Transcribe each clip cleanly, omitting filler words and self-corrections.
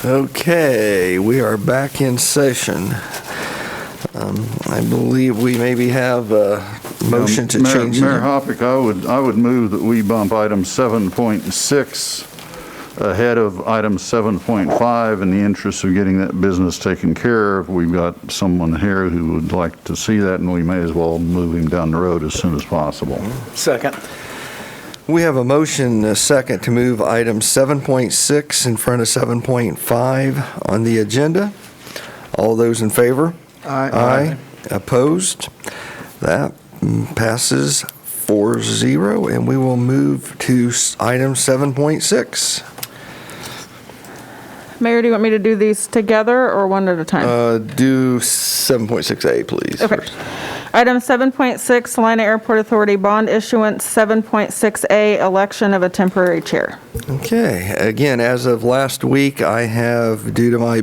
Okay, we are back in session. I believe we maybe have a motion to change. Mayor Hoppick, I would move that we bump item 7.6 ahead of item 7.5 in the interest of getting that business taken care of. We've got someone here who would like to see that, and we may as well move him down the road as soon as possible. Second. We have a motion, a second, to move item 7.6 in front of 7.5 on the agenda. All those in favor? Aye. Opposed? That passes 4-0, and we will move to item 7.6. Mayor, do you want me to do these together or one at a time? Do 7.6A, please. Okay. First. Item 7.6, Salina Airport Authority bond issuance. 7.6A, election of a temporary chair. Okay, again, as of last week, I have, due to my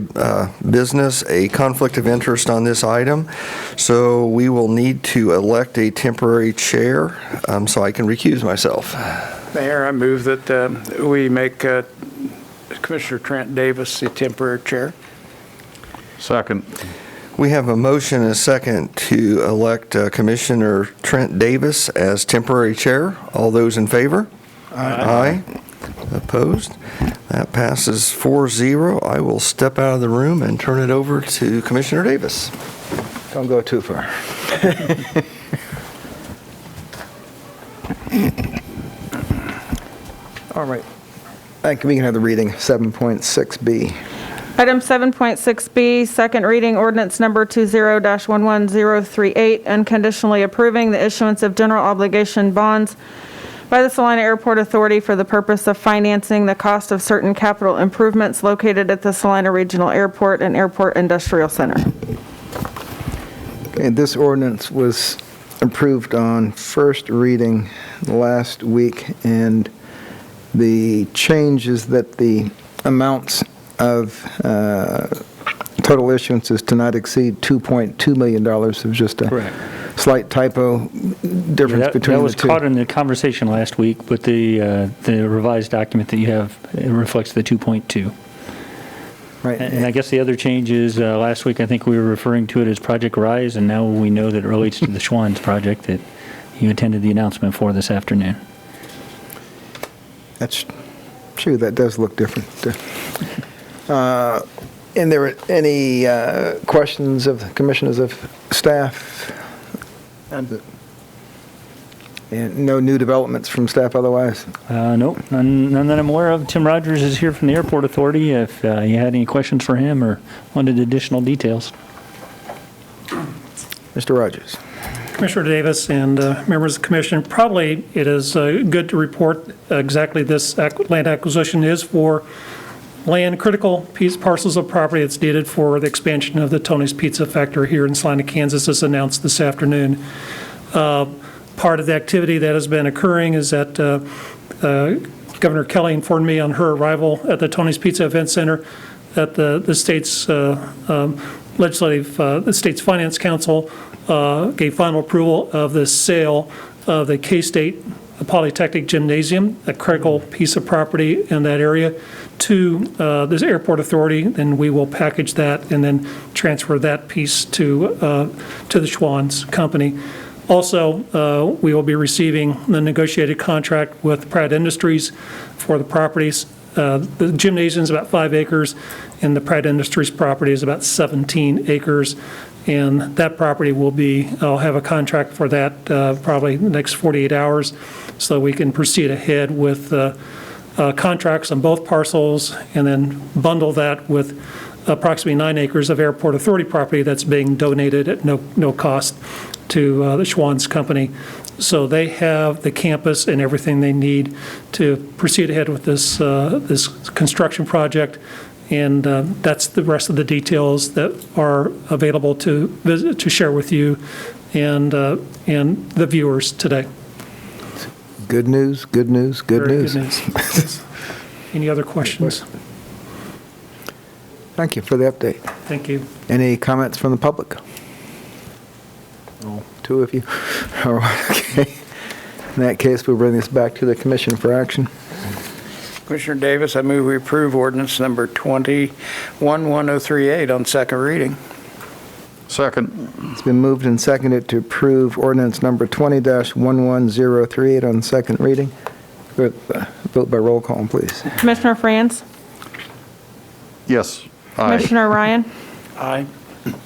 business, a conflict of interest on this item, so we will need to elect a temporary chair, so I can recuse myself. Mayor, I move that we make Commissioner Trent Davis the temporary chair. Second. We have a motion and a second to elect Commissioner Trent Davis as temporary chair. All those in favor? Aye. Opposed? That passes 4-0. I will step out of the room and turn it over to Commissioner Davis. Don't go too far. All right. Thank you. We can have the reading, 7.6B. Item 7.6B, second reading, ordinance number 20-11038, unconditionally approving the issuance of general obligation bonds by the Salina Airport Authority for the purpose of financing the cost of certain capital improvements located at the Salina Regional Airport and Airport Industrial Center. Okay, this ordinance was approved on first reading last week, and the change is that the amounts of total issuances to not exceed $2.2 million of just a Correct. slight typo difference between that was the two. caught in the conversation last week, but the revised document that you have, it reflects the 2.2. Right. And I guess the other change is last week I think we were referring to it as Project Rise, and now we know that it relates to the Schwann's project that you attended the announcement for this afternoon. That's true. That does look different. And there were any questions of the commissioners of staff? And no new developments from staff otherwise? Nope, none that I'm aware of. Tim Rogers is here from the Airport Authority if you had any questions for him or wanted additional details. Mr. Rogers. Commissioner Davis and members of the commission, probably it is good to report exactly this land acquisition is for land, critical parcels of property that's needed for the expansion of the Tony's Pizza Factory here in Salina, Kansas, as announced this afternoon. Part of the activity that has been occurring is that Governor Kelly informed me on her arrival at the Tony's Pizza Event Center that the state's the state's Finance Council gave final approval of the sale of the K-State Polytechnic Gymnasium, a critical piece of property in that area, to this Airport Authority. Then we will package that and then transfer that piece to the Schwann's company. Also, we will be receiving the negotiated contract with Pratt Industries for the properties. The gymnasium is about 5 acres, and the Pratt Industries property is about 17 acres. And that property will be, I'll have a contract for that probably in the next 48 hours, so we can proceed ahead with contracts on both parcels and then bundle that with approximately 9 acres of Airport Authority property that's being donated at no cost to the Schwann's company. So they have the campus and everything they need to proceed ahead with this this construction project. And that's the rest of the details that are available to share with you and the viewers today. Good news, good news, good Very news. good news. Any other questions? Thank you for the update. Thank you. Any comments from the public? Two of you? All right, okay. In that case, we'll bring this back to the commission for action. Commissioner Davis, I move we approve ordinance number 211038 on second reading. Second. It's been moved and seconded to approve ordinance number 20-11038 on second reading. Vote by roll call, please. Commissioner Franz? Yes. Aye. Commissioner Ryan? Aye.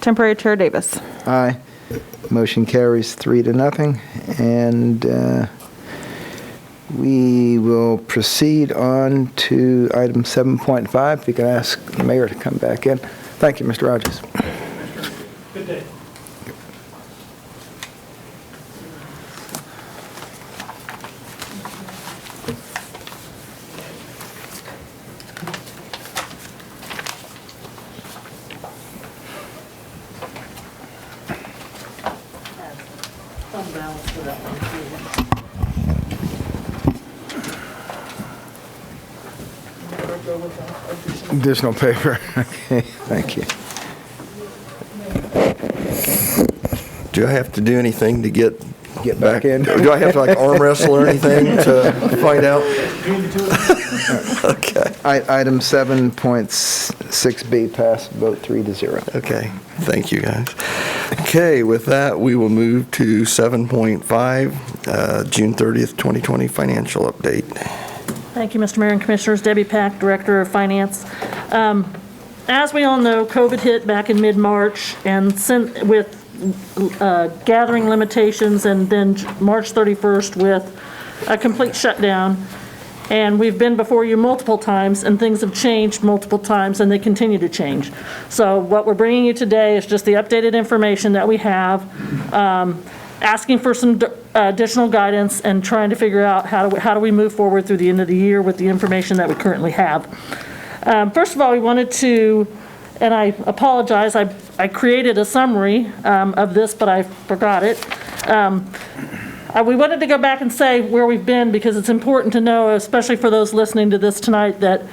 Temporary Chair Davis? Aye. Motion carries 3-0. And we will proceed on to item 7.5. If you can ask the mayor to come back in. Thank you, Mr. Rogers. Good day. Additional paper. Okay, thank you. Do I have to do anything to get Back in. Do I have to like arm wrestle or anything to find out? Okay, Item 7.6B passed, vote 3-0. okay. Thank you, guys. Okay, with that, we will move to 7.5, June 30th, 2020 financial update. Thank you, Mr. Mayor and Commissioners. Debbie Pack, Director of Finance. As we all know, COVID hit back in mid-March, and with gathering limitations, and then March 31st with a complete shutdown. And we've been before you multiple times, and things have changed multiple times, and they continue to change. So what we're bringing you today is just the updated information that we have, asking for some additional guidance and trying to figure out how do we move forward through the end of the year with the information that we currently have. First of all, we wanted to, and I apologize, I created a summary of this, but I forgot it. We wanted to go back and say where we've been, because it's important to know, especially for those listening to this tonight, that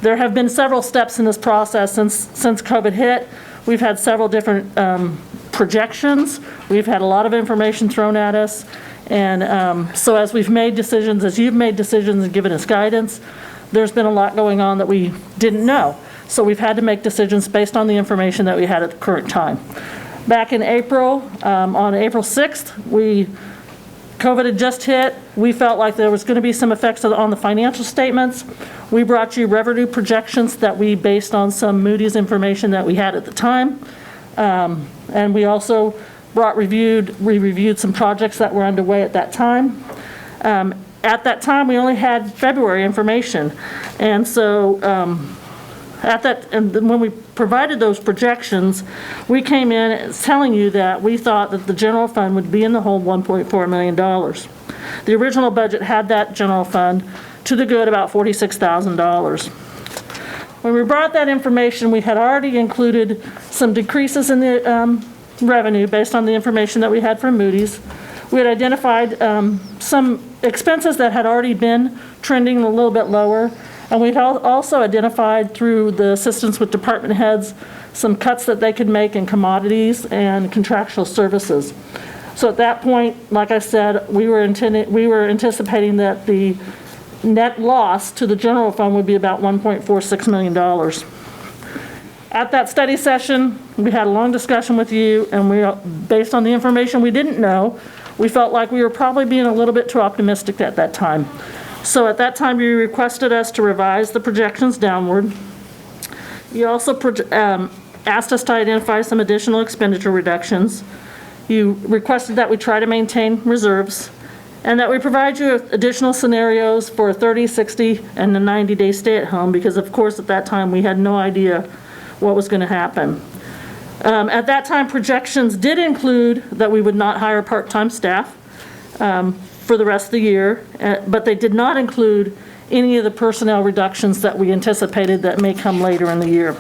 there have been several steps in this process since COVID hit. We've had several different projections. We've had a lot of information thrown at us. And so as we've made decisions, as you've made decisions and given us guidance, there's been a lot going on that we didn't know. So we've had to make decisions based on the information that we had at the current time. Back in April, on April 6th, COVID had just hit. We felt like there was going to be some effects on the financial statements. We brought you revenue projections that we based on some Moody's information that we had at the time. And we also reviewed some projects that were underway at that time. At that time, we only had February information. And so and when we provided those projections, we came in telling you that we thought that the general fund would be in the hole $1.4 million. The original budget had that general fund to the good about $46,000. When we brought that information, we had already included some decreases in the revenue based on the information that we had from Moody's. We had identified some expenses that had already been trending a little bit lower. And we've also identified through the assistance with department heads some cuts that they could make in commodities and contractual services. So at that point, like I said, we were anticipating that the net loss to the general fund would be about $1.46 million. At that study session, we had a long discussion with you, and based on the information we didn't know, we felt like we were probably being a little bit too optimistic at that time. So at that time, you requested us to revise the projections downward. You also asked us to identify some additional expenditure reductions. You requested that we try to maintain reserves, and that we provide you with additional scenarios for a 30, 60, and a 90-day stay-at-home, because of course at that time we had no idea what was going to happen. At that time, projections did include that we would not hire part-time staff for the rest of the year, but they did not include any of the personnel reductions that we anticipated that may come later in the year.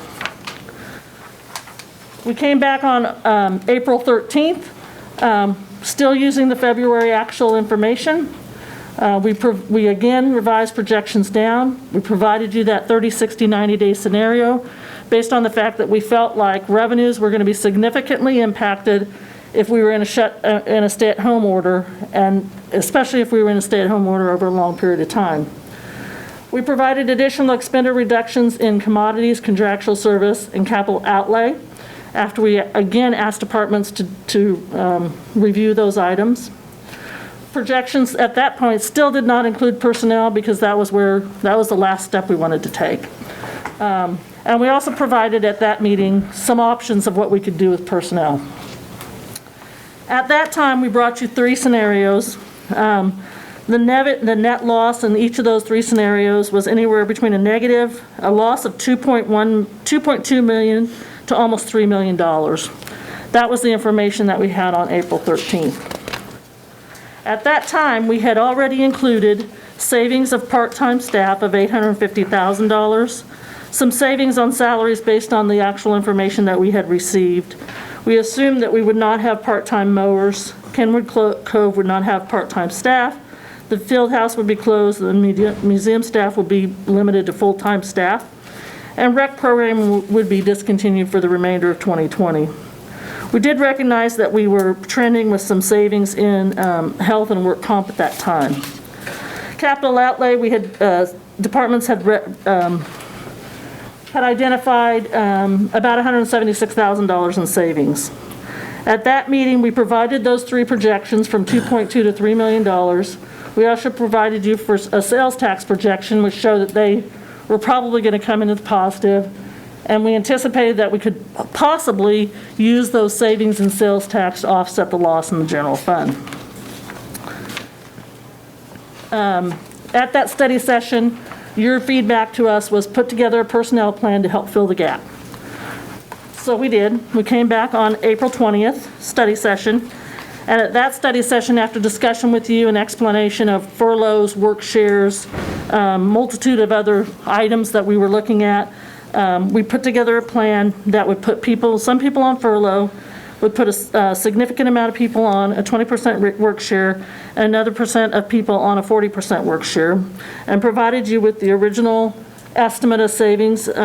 We came back on April 13th, still using the February actual information. We again revised projections down. We provided you that 30, 60, 90-day scenario based on the fact that we felt like revenues were going to be significantly impacted if we were in a stay-at-home order, and especially if we were in a stay-at-home order over a long period of time. We provided additional expenditure reductions in commodities, contractual service, and capital outlay after we again asked departments to review those items. Projections at that point still did not include personnel because that was the last step we wanted to take. And we also provided at that meeting some options of what we could do with personnel. At that time, we brought you 3 scenarios. The net loss in each of those 3 scenarios was anywhere between a loss of 2.2 million to almost $3 million. That was the information that we had on April 13th. At that time, we had already included savings of part-time staff of $850,000, some savings on salaries based on the actual information that we had received. We assumed that we would not have part-time mowers, Kenwood Cove would not have part-time staff, the field house would be closed, the museum staff would be limited to full-time staff, and rec program would be discontinued for the remainder of 2020. We did recognize that we were trending with some savings in health and work comp at that time. Capital outlay, we had, departments had identified about $176,000 in savings. At that meeting, we provided those 3 projections from 2.2 to $3 million. We also provided you for a sales tax projection, which showed that they were probably going to come into the positive, and we anticipated that we could possibly use those savings in sales tax to offset the loss in the general fund. At that study session, your feedback to us was put together a personnel plan to help fill the gap. So we did. We came back on April 20th, study session, and at that study session, after discussion with you and explanation of furloughs, work shares, multitude of other items that we were looking at, we put together a plan that would put some people on furlough, would put a significant amount of people on a 20% work share, and another percent of people on a 40% work share, and provided you with the original estimate of savings. We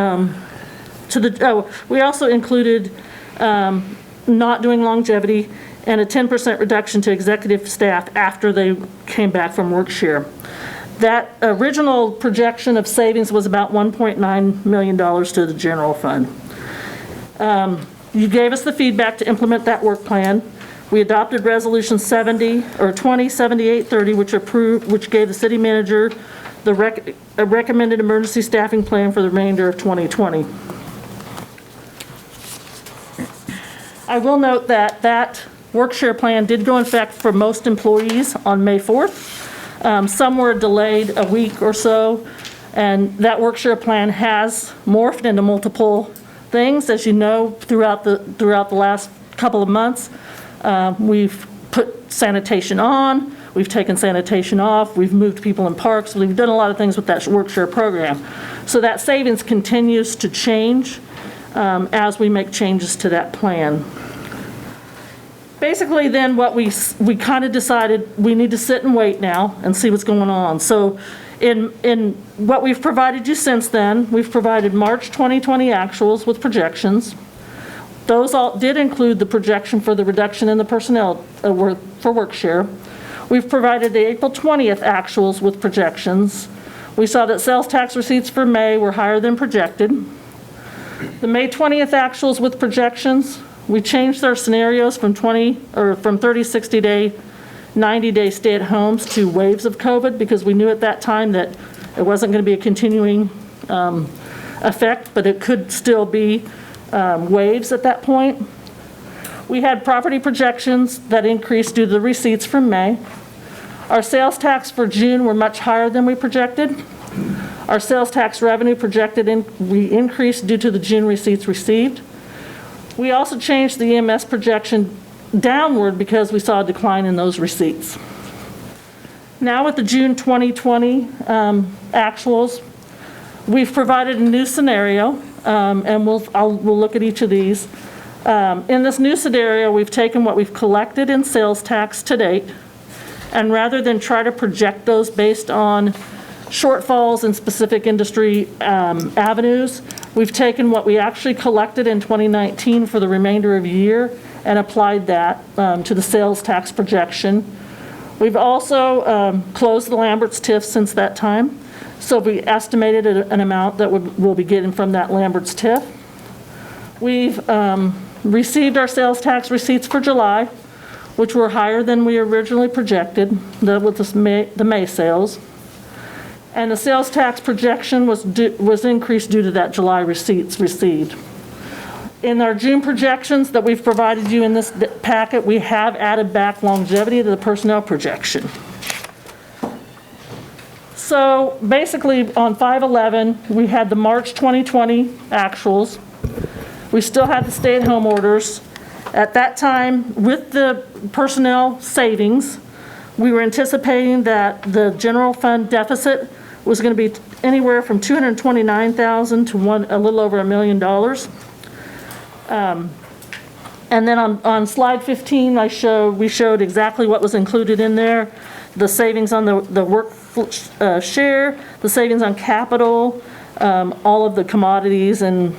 also included not doing longevity and a 10% reduction to executive staff after they came back from work share. That original projection of savings was about $1.9 million to the general fund. You gave us the feedback to implement that work plan. We adopted Resolution 207830, which gave the city manager a recommended emergency staffing plan for the remainder of 2020. I will note that work share plan did go in effect for most employees on May 4th. Some were delayed a week or so, and that work share plan has morphed into multiple things. As you know, throughout the last couple of months, we've put sanitation on, we've taken sanitation off, we've moved people in parks, we've done a lot of things with that work share program. So that savings continues to change as we make changes to that plan. Basically, then what we kind of decided, we need to sit and wait now and see what's going on. So in what we've provided you since then, we've provided March 2020 actuals with projections. Those all did include the projection for the reduction in the personnel for work share. We've provided the April 20th actuals with projections. We saw that sales tax receipts for May were higher than projected. The May 20th actuals with projections, we changed our scenarios from 30, 60 day, 90-day stay-at-homes to waves of COVID because we knew at that time that it wasn't going to be a continuing effect, but it could still be waves at that point. We had property projections that increased due to the receipts from May. Our sales tax for June were much higher than we projected. Our sales tax revenue we increased due to the June receipts received. We also changed the EMS projection downward because we saw a decline in those receipts. Now with the June 2020 actuals, we've provided a new scenario, and we'll look at each of these. In this new scenario, we've taken what we've collected in sales tax to date, and rather than try to project those based on shortfalls in specific industry avenues, we've taken what we actually collected in 2019 for the remainder of the year and applied that to the sales tax projection. We've also closed the Lambert's TIF since that time, so we estimated an amount that we'll be getting from that Lambert's TIF. We've received our sales tax receipts for July, which were higher than we originally projected with the May sales. And the sales tax projection was increased due to that July receipts received. In our June projections that we've provided you in this packet, we have added back longevity to the personnel projection. So basically on 5/11, we had the March 2020 actuals. We still had the stay-at-home orders. At that time, with the personnel savings, we were anticipating that the general fund deficit was going to be anywhere from $229,000 to a little over $1 million. And then on slide 15, we showed exactly what was included in there, the savings on the work share, the savings on capital, all of the commodities and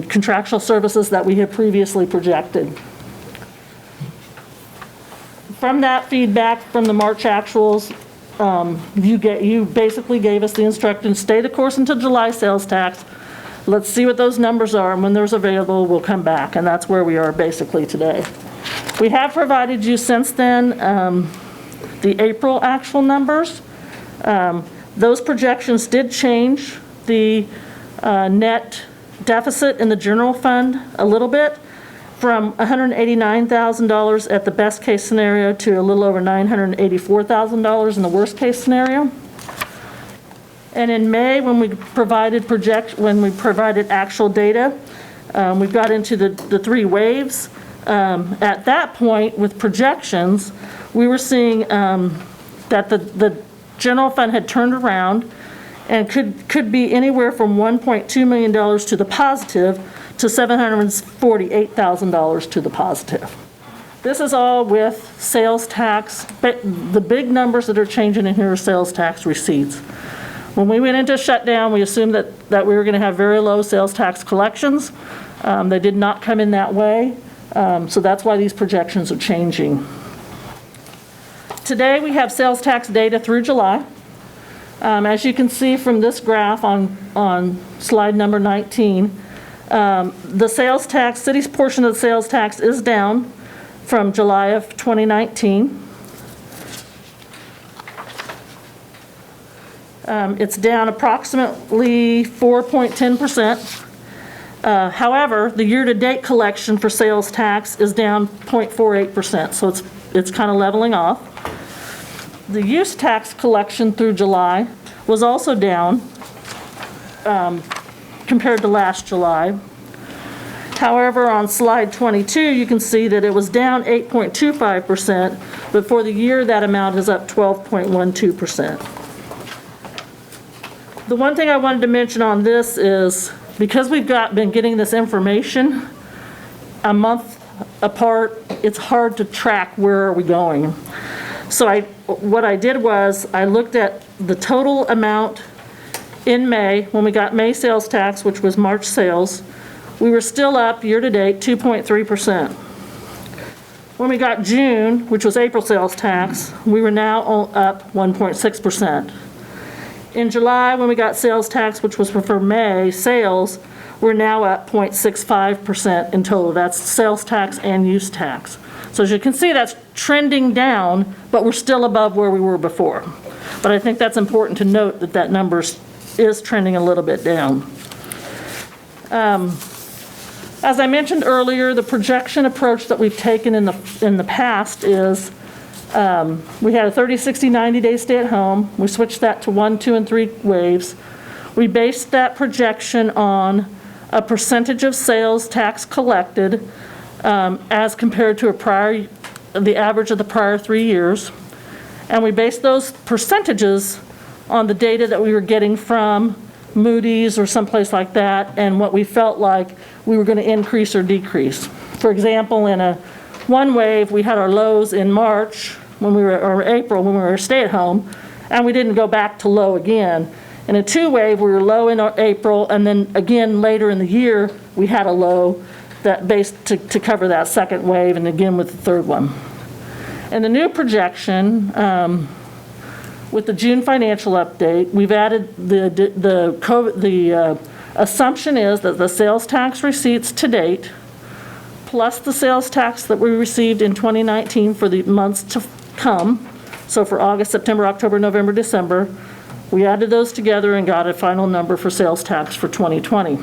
contractual services that we had previously projected. From that feedback from the March actuals, you basically gave us the instruction, stay the course until July sales tax. Let's see what those numbers are, and when those are available, we'll come back, and that's where we are basically today. We have provided you since then the April actual numbers. Those projections did change the net deficit in the general fund a little bit, from $189,000 at the best case scenario to a little over $984,000 in the worst case scenario. And in May, when we provided actual data, we got into the three waves. At that point, with projections, we were seeing that the general fund had turned around and could be anywhere from $1.2 million to the positive to $748,000 to the positive. This is all with sales tax. The big numbers that are changing in here are sales tax receipts. When we went into shutdown, we assumed that we were going to have very low sales tax collections. They did not come in that way, so that's why these projections are changing. Today, we have sales tax data through July. As you can see from this graph on slide number 19, the sales tax, city's portion of the sales tax is down from July of 2019. It's down approximately 4.10%. However, the year-to-date collection for sales tax is down 0.48%, so it's kind of leveling off. The use tax collection through July was also down compared to last July. However, on slide 22, you can see that it was down 8.25%, but for the year, that amount is up 12.12%. The one thing I wanted to mention on this is, because we've been getting this information a month apart, it's hard to track where are we going. So what I did was I looked at the total amount in May, when we got May sales tax, which was March sales. We were still up year-to-date 2.3%. When we got June, which was April sales tax, we were now up 1.6%. In July, when we got sales tax, which was for May sales, we're now up 0.65% in total. That's sales tax and use tax. So as you can see, that's trending down, but we're still above where we were before. But I think that's important to note that number is trending a little bit down. As I mentioned earlier, the projection approach that we've taken in the past is we had a 30, 60, 90-day stay-at-home. We switched that to 1, 2, and 3 waves. We based that projection on a percentage of sales tax collected as compared to the average of the prior 3 years. And we based those percentages on the data that we were getting from Moody's or someplace like that, and what we felt like we were going to increase or decrease. For example, in one wave, we had our lows in March, or April, when we were stay-at-home, and we didn't go back to low again. In a 2 wave, we were low in April, and then again later in the year, we had a low that based to cover that second wave, and again with the third one. And the new projection, with the June financial update, we've added the assumption is that the sales tax receipts to date, plus the sales tax that we received in 2019 for the months to come, so for August, September, October, November, December, we added those together and got a final number for sales tax for 2020.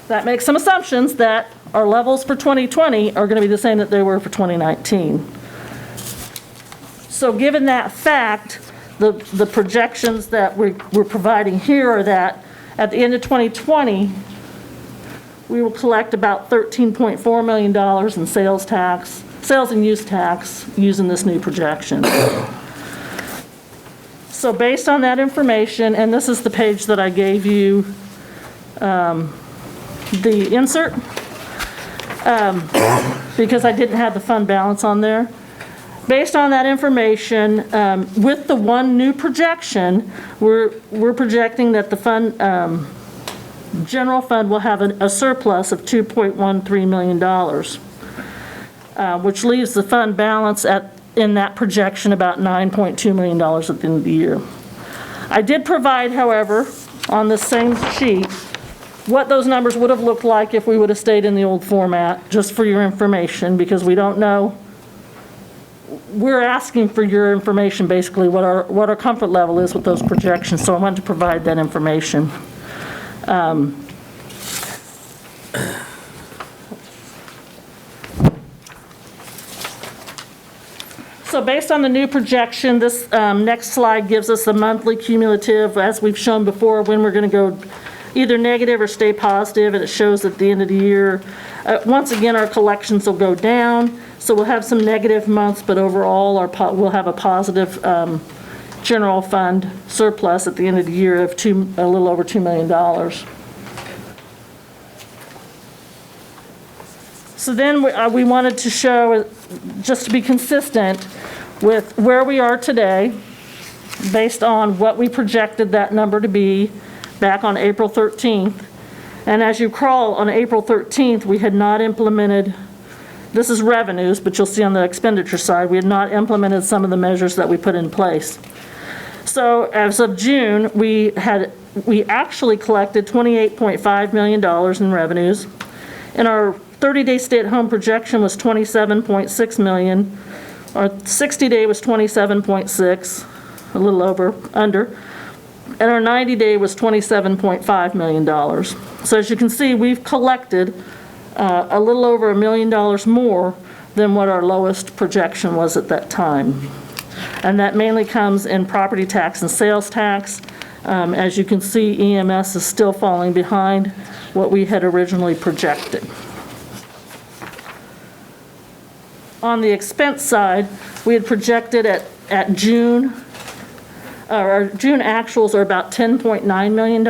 That makes some assumptions that our levels for 2020 are going to be the same that they were for 2019. So given that fact, the projections that we're providing here are that at the end of 2020, we will collect about $13.4 million in sales and use tax using this new projection. So based on that information, and this is the page that I gave you, the insert, because I didn't have the fund balance on there. Based on that information, with the one new projection, we're projecting that the fund, general fund will have a surplus of $2.13 million, which leaves the fund balance in that projection about $9.2 million at the end of the year. I did provide, however, on the same sheet, what those numbers would have looked like if we would have stayed in the old format, just for your information, because we don't know. We're asking for your information, basically, what our comfort level is with those projections, so I wanted to provide that information. So based on the new projection, this next slide gives us a monthly cumulative, as we've shown before, when we're going to go either negative or stay positive, and it shows at the end of the year. Once again, our collections will go down, so we'll have some negative months, but overall we'll have a positive general fund surplus at the end of the year of a little over $2 million. So then we wanted to show, just to be consistent with where we are today, based on what we projected that number to be back on April 13th. And as you recall, on April 13th, we had not implemented, this is revenues, but you'll see on the expenditure side, we had not implemented some of the measures that we put in place. So as of June, we actually collected $28.5 million in revenues, and our 30-day stay-at-home projection was $27.6 million. Our 60-day was $27.6, a little under, and our 90-day was $27.5 million. So as you can see, we've collected a little over $1 million more than what our lowest projection was at that time. And that mainly comes in property tax and sales tax. As you can see, EMS is still falling behind what we had originally projected. On the expense side, we had projected at June, our June actuals are about $10.9 million.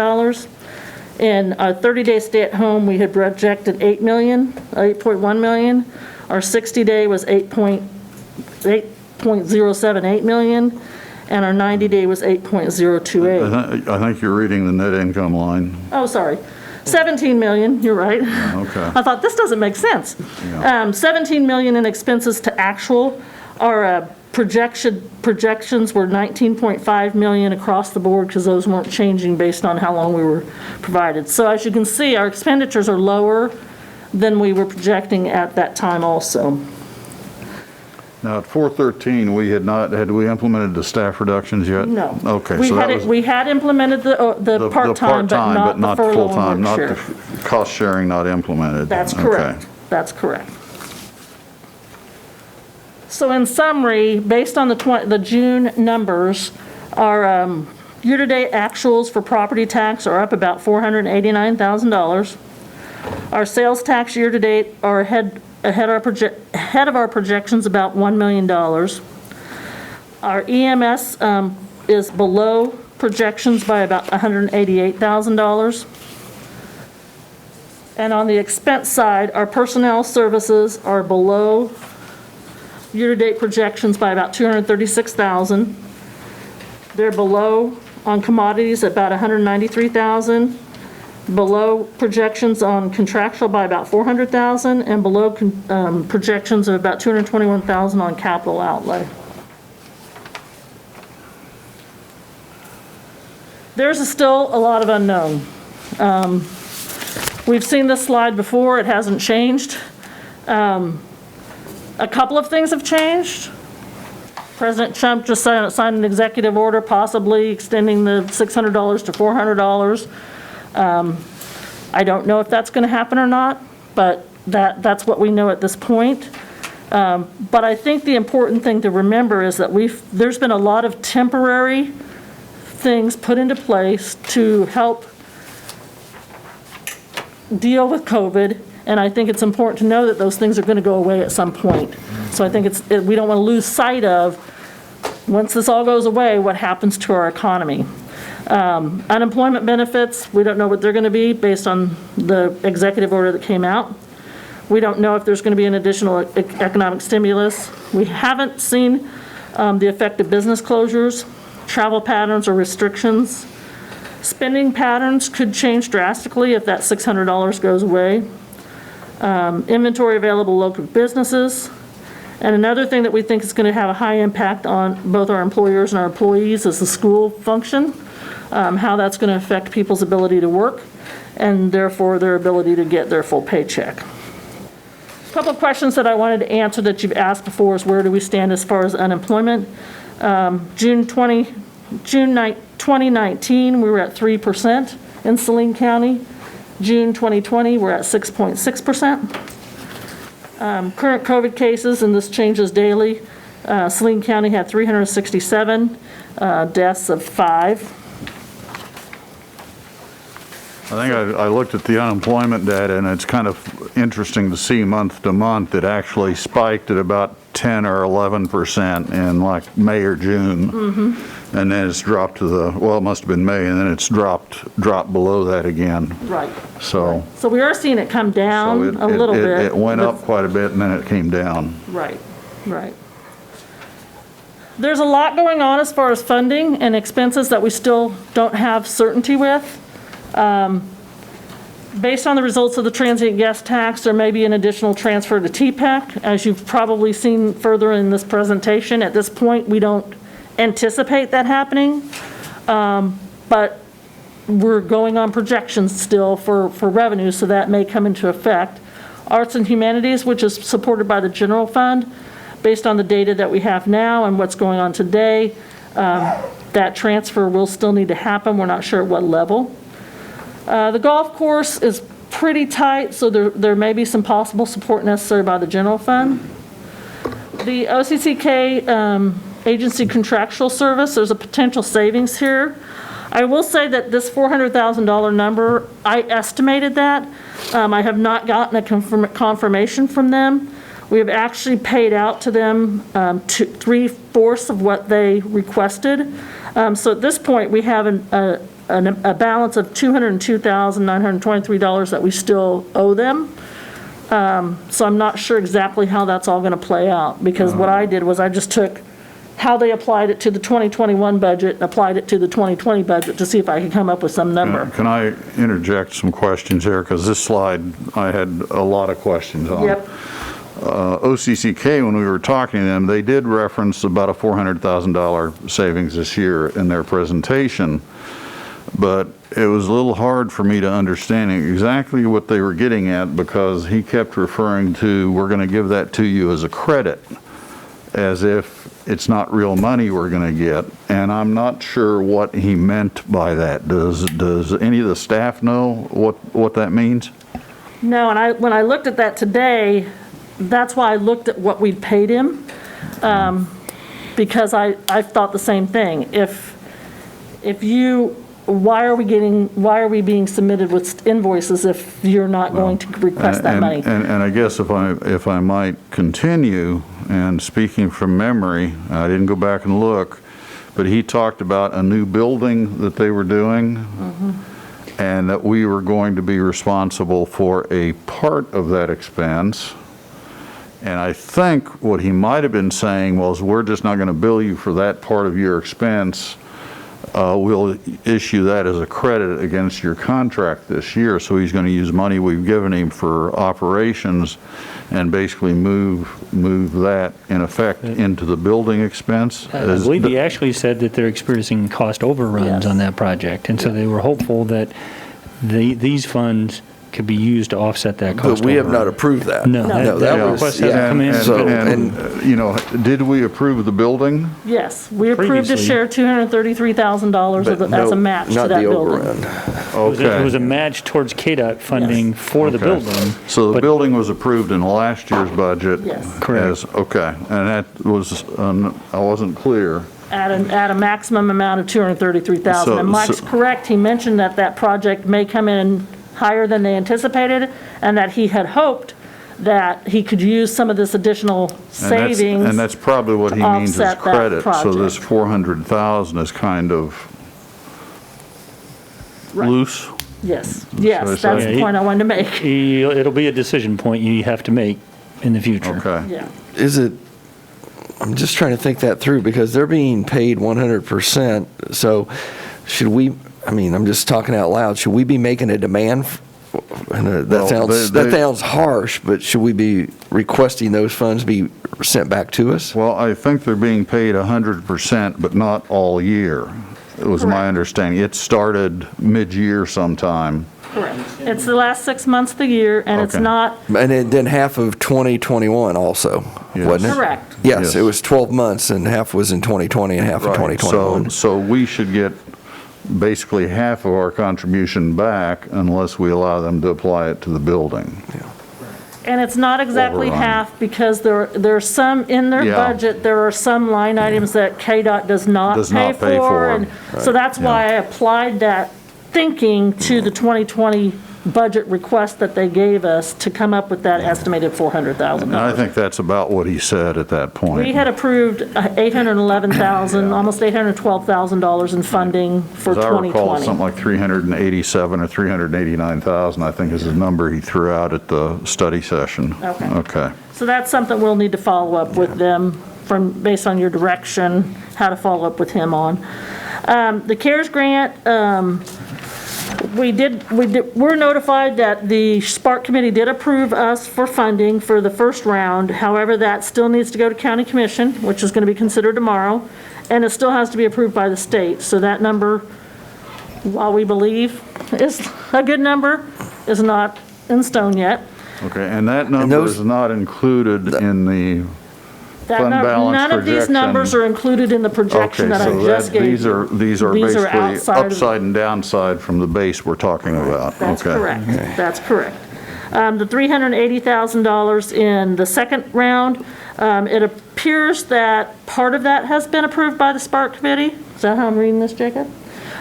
In our 30-day stay-at-home, we had projected $8.1 million. Our 60-day was $8.078 million, and our 90-day was $8.028. I think you're reading the net income line. Oh, sorry. $17 million, you're right. Okay. I thought, this doesn't make sense. Yeah. $17 million in expenses to actual. Our projections were $19.5 million across the board, because those weren't changing based on how long we were provided. So as you can see, our expenditures are lower than we were projecting at that time also. Now, at 4/13, had we implemented the staff reductions yet? No. Okay, We so that had was we had implemented the part-time, but not the furlough full-time, and not work the share. cost sharing not implemented. That's Okay. correct. That's correct. So in summary, based on the June numbers, our year-to-date actuals for property tax are up about $489,000. Our sales tax year-to-date are ahead of our projections about $1 million. Our EMS is below projections by about $188,000. And on the expense side, our personnel services are below year-to-date projections by about $236,000. They're below on commodities at about $193,000. below projections on contractual by about $400,000, and below projections of about $221,000 on capital outlay. There's still a lot of unknown. We've seen this slide before, it hasn't changed. A couple of things have changed. President Trump just signed an executive order possibly extending the $600 to $400. I don't know if that's going to happen or not, but that's what we know at this point. But I think the important thing to remember is that there's been a lot of temporary things put into place to help deal with COVID, and I think it's important to know that those things are going to go away at some point. So I think we don't want to lose sight of, once this all goes away, what happens to our economy. Unemployment benefits, we don't know what they're going to be based on the executive order that came out. We don't know if there's going to be an additional economic stimulus. We haven't seen the effect of business closures, travel patterns or restrictions. Spending patterns could change drastically if that $600 goes away. Inventory available local businesses. And another thing that we think is going to have a high impact on both our employers and our employees is the school function, how that's going to affect people's ability to work and therefore their ability to get their full paycheck. A couple of questions that I wanted to answer that you've asked before is where do we stand as far as unemployment? June 2019, we were at 3% in Saline County. June 2020, we're at 6.6%. Current COVID cases, and this changes daily, Saline County had 367, deaths of 5. I think I looked at the unemployment data, and it's kind of interesting to see month to month. It actually spiked at about 10 or 11% in like May or June. Mm-hmm. And then it's dropped to well, it must have been May, and then it's dropped below that again. Right. So we are seeing it come down a little bit. It went up quite a bit, and then it came down. Right, right. There's a lot going on as far as funding and expenses that we still don't have certainty with. Based on the results of the transient guest tax, there may be an additional transfer to TPAC. As you've probably seen further in this presentation, at this point, we don't anticipate that happening, but we're going on projections still for revenue, so that may come into effect. Arts and Humanities, which is supported by the general fund, based on the data that we have now and what's going on today, that transfer will still need to happen. We're not sure at what level. The golf course is pretty tight, so there may be some possible support necessary by the general fund. The OCCK agency contractual service, there's a potential savings here. I will say that this $400,000 number, I estimated that. I have not gotten a confirmation from them. We have actually paid out to them 3/4 of what they requested. So at this point, we have a balance of $202,923 that we still owe them. So I'm not sure exactly how that's all going to play out, because what I did was I just took how they applied it to the 2021 budget and applied it to the 2020 budget to see if I could come up with some number. Can I interject some questions here? Because this slide, I had a lot of questions on. Yep. OCCK, when we were talking to them, they did reference about a $400,000 savings this year in their presentation. But it was a little hard for me to understand exactly what they were getting at, because he kept referring to, we're going to give that to you as a credit, as if it's not real money we're going to get. And I'm not sure what he meant by that. Does any of the staff know what that means? No, and when I looked at that today, that's why I looked at what we'd paid him, because I thought the same thing. Why are we being submitted with invoices if you're not going to request that money? And I guess if I might continue, and speaking from memory, I didn't go back and look, but he talked about a new building that they were doing, mm-hmm. and that we were going to be responsible for a part of that expense. And I think what he might have been saying was, we're just not going to bill you for that part of your expense. we'll issue that as a credit against your contract this year. So he's going to use money we've given him for operations and basically move that in effect into the building expense. I believe he actually said that they're experiencing cost overruns Yes. on that project, and so they were hopeful that these funds could be used to offset that cost But we have overrun. not approved that. No, that that was, request hasn't yeah. come in. So, You know, did we approve the building? Yes, we approved to Previously. share $233,000 but as a no, match to not that the building. overrun. It was a match towards KDOT funding for the Okay. building. So the but- building was approved in last year's budget? Yes. Correct. Okay, and that was, I wasn't clear. At a maximum amount of $233,000. So- And Mike's so- correct, he mentioned that that project may come in higher than they anticipated, and that he had hoped that he could use some of this additional savings. And that's probably what he to means as offset that credit. So this project. 400,000 is kind of Right. loose? Yes, So yes, it's that's like- the point I wanted to make. It'll be a decision point you have to make in the future. Okay. Yeah. Is it, I'm just trying to think that through, because they're being paid 100%, so should we, I mean, I'm just talking out loud, should we be making a demand? That Well, that sounds harsh, but should we be requesting those funds be sent back to us? Well, I think they're being paid 100%, but not all year. It was my Correct. understanding. It started mid-year sometime. Correct. It's the last 6 months of the year, and it's Okay. not, And then half of 2021 also, Yes. wasn't it? correct. Yes, Yes. it was 12 months, and half was in 2020 and half in Right. 2021. So we should get basically half of our contribution back unless we allow them to apply it to the building. And it's not exactly Overrun. half, because there's some, in their Yeah. budget, there are some line items that KDOT does not Does pay not pay for. and so that's why I applied that thinking to the 2020 budget request that they gave us to come up with that estimated $400,000. And I think that's about what he said at that point. We had approved $811,000, almost $812,000 in funding for As I recall, 2020. something like 387 or 389,000, I think is the number he threw out at the study session. Okay. Okay. So that's something we'll need to follow up with them based on your direction, how to follow up with him on. The CARES grant, we're notified that the Spark Committee did approve us for funding for the first round. However, that still needs to go to County Commission, which is going to be considered tomorrow, and it still has to be approved by the state. So that number, while we believe is a good number, is not in stone yet. Okay, and that number those- is not included in the fund balance None of these projection. numbers are included in the projection Okay, that I so just gave these you. are These are basically outside of- upside and downside from the base we're talking about. That's Okay. correct. That's correct. The $380,000 in the second round, it appears that part of that has been approved by the Spark Committee. Is that how I'm reading this, Jacob?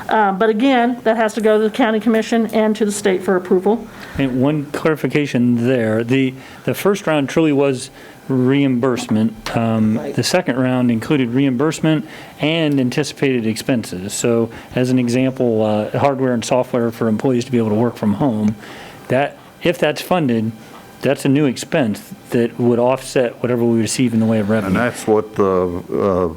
But again, that has to go to the County Commission and to the state for approval. And one clarification there, the first round truly was reimbursement. The second round included reimbursement and anticipated expenses. So as an example, hardware and software for employees to be able to work from home, that, if that's funded, that's a new expense that would offset whatever we receive in the way of And revenue. that's what the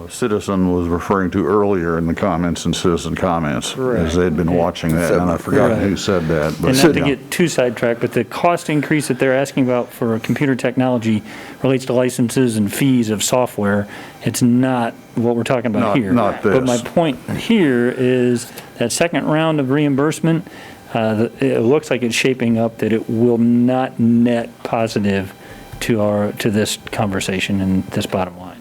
citizen was referring to earlier in the comments and citizen comments. As they'd been watching that, and I forgot who said that. but And not to yeah. get too sidetracked, but the cost increase that they're asking about for computer technology relates to licenses and fees of software. It's not what we're talking about Not- here. not But my this. point here is that second round of reimbursement, it looks like it's shaping up that it will not net positive to this conversation and this bottom line.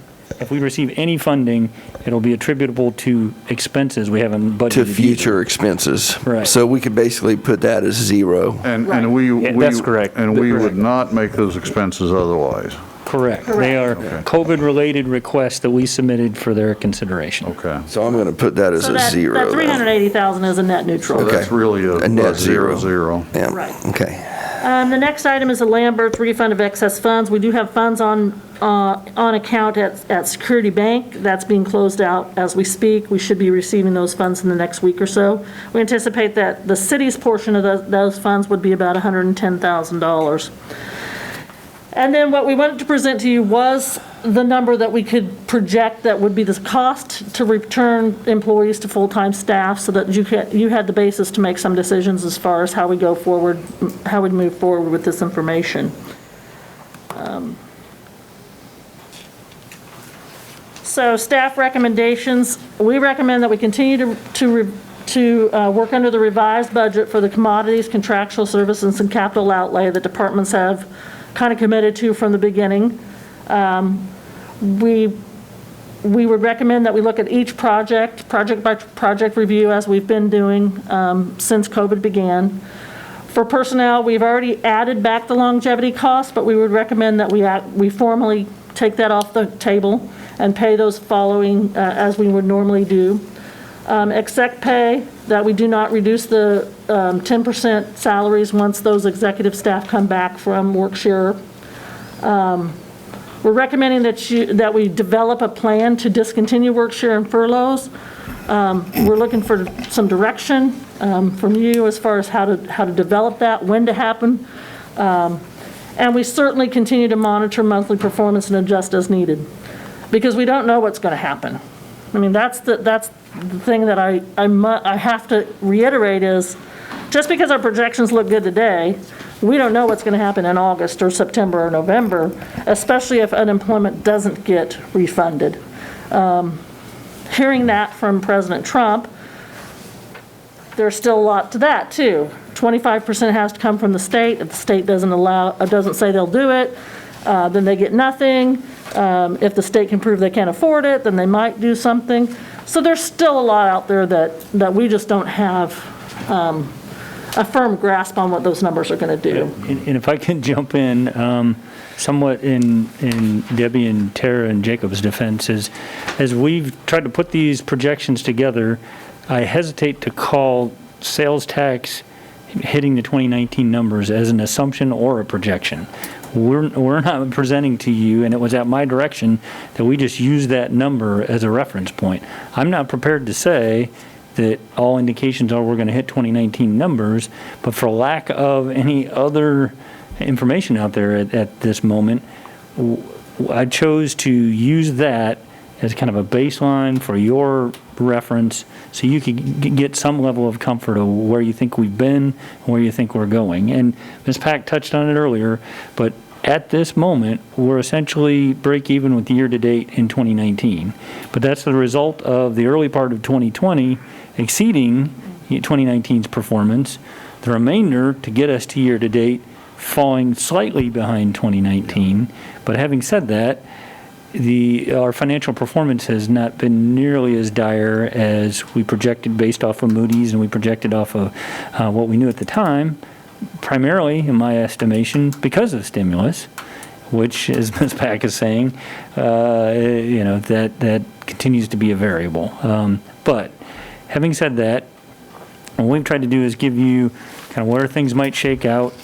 If we receive any funding, it'll be attributable to expenses we haven't budgeted. To either. future expenses. Right. So we could basically put that as zero. And we. Yeah, that's correct. And we Correct. would not make those expenses otherwise. Correct. They are COVID-related requests that we submitted for their consideration. Okay. So I'm going to put that as So a that zero. that then. 380,000 is a net neutral. So that's really A net a zero, zero. zero. Yeah, Right. okay. The next item is a Lamberth refund of excess funds. We do have funds on account at Security Bank. That's being closed out as we speak. We should be receiving those funds in the next week or so. We anticipate that the city's portion of those funds would be about $110,000. And then what we wanted to present to you was the number that we could project that would be the cost to return employees to full-time staff, so that you had the basis to make some decisions as far as how we go forward, how we move forward with this information. So staff recommendations, we recommend that we continue to work under the revised budget for the commodities, contractual services, and capital outlay that departments have kind of committed to from the beginning. We would recommend that we look at each project by project review, as we've been doing since COVID began. For personnel, we've already added back the longevity costs, but we would recommend that we formally take that off the table and pay those following as we would normally do. Exec pay, that we do not reduce the 10% salaries once those executive staff come back from work share. We're recommending that we develop a plan to discontinue work share and furloughs. We're looking for some direction from you as far as how to develop that, when to happen. And we certainly continue to monitor monthly performance and adjust as needed, because we don't know what's going to happen. I mean, that's the thing that I have to reiterate is, just because our projections look good today, we don't know what's going to happen in August or September or November, especially if unemployment doesn't get refunded. Hearing that from President Trump, there's still a lot to that too. 25% has to come from the state. If the state doesn't say they'll do it, then they get nothing. If the state can prove they can't afford it, then they might do something. So there's still a lot out there that we just don't have a firm grasp on what those numbers are going to do. And if I can jump in somewhat in Debbie and Tara and Jacob's defense, is as we've tried to put these projections together, I hesitate to call sales tax hitting the 2019 numbers as an assumption or a projection. We're not presenting to you, and it was at my direction that we just use that number as a reference point. I'm not prepared to say that all indications are we're going to hit 2019 numbers, but for lack of any other information out there at this moment, I chose to use that as kind of a baseline for your reference, so you could get some level of comfort of where you think we've been and where you think we're going. And Ms. Pack touched on it earlier, but at this moment, we're essentially break even with year-to-date in 2019. But that's the result of the early part of 2020 exceeding 2019's performance. The remainder to get us to year-to-date falling slightly behind 2019. But having said that, our financial performance has not been nearly as dire as we projected based off of Moody's, and we projected off of what we knew at the time, primarily, in my estimation, because of stimulus, which, as Ms. Pack is saying, that continues to be a variable. But having said that, what we've tried to do is give you kind of where things might shake out,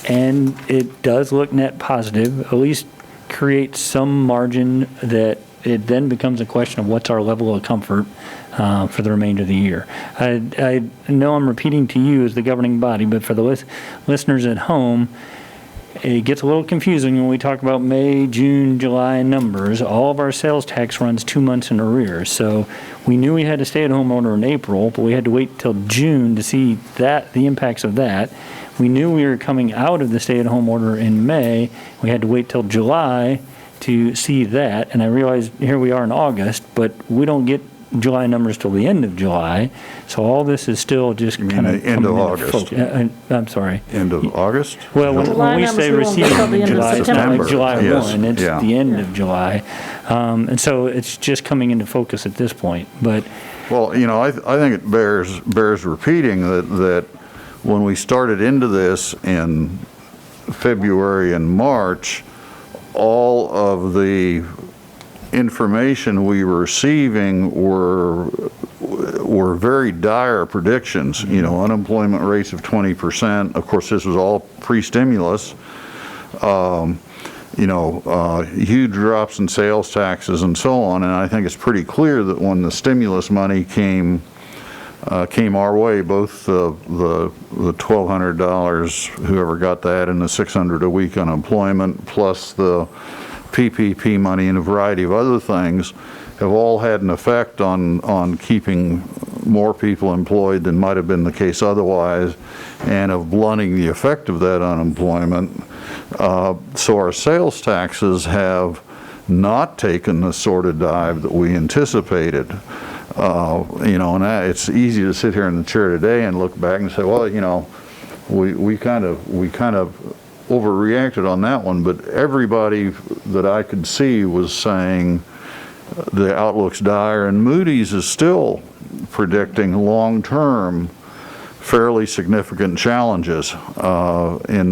and it does look net positive, at least create some margin that it then becomes a question of what's our level of comfort for the remainder of the year. I know I'm repeating to you as the governing body, but for the listeners at home, it gets a little confusing when we talk about May, June, July numbers. All of our sales tax runs 2 months in arrears. So we knew we had a stay-at-home order in April, but we had to wait till June to see the impacts of that. We knew we were coming out of the stay-at-home order in May. We had to wait till July to see that. And I realized here we are in August, but we don't get July numbers till the end of July. So all this is still just kind of end of August. I'm sorry. End of August? Well, when we say receiving in July, it's not like July 1, Yes, it's yeah. the end of July. And so it's just coming into focus at this point. But Well, I think it bears repeating that when we started into this in February and March, all of the information we were receiving were very dire predictions. Unemployment rates of 20%. Of course, this was all pre-stimulus. Huge drops in sales taxes and so on. And I think it's pretty clear that when the stimulus money came came our way, both the $1,200, whoever got that, and the $600 a week unemployment, plus the PPP money and a variety of other things, have all had an effect on keeping more people employed than might have been the case otherwise, and of blunting the effect of that unemployment. So our sales taxes have not taken the sort of dive that we anticipated. And it's easy to sit here in the chair today and look back and say, well, we kind of overreacted on that one, but everybody that I could see was saying the outlook's dire, and Moody's is still predicting long-term fairly significant challenges in credit and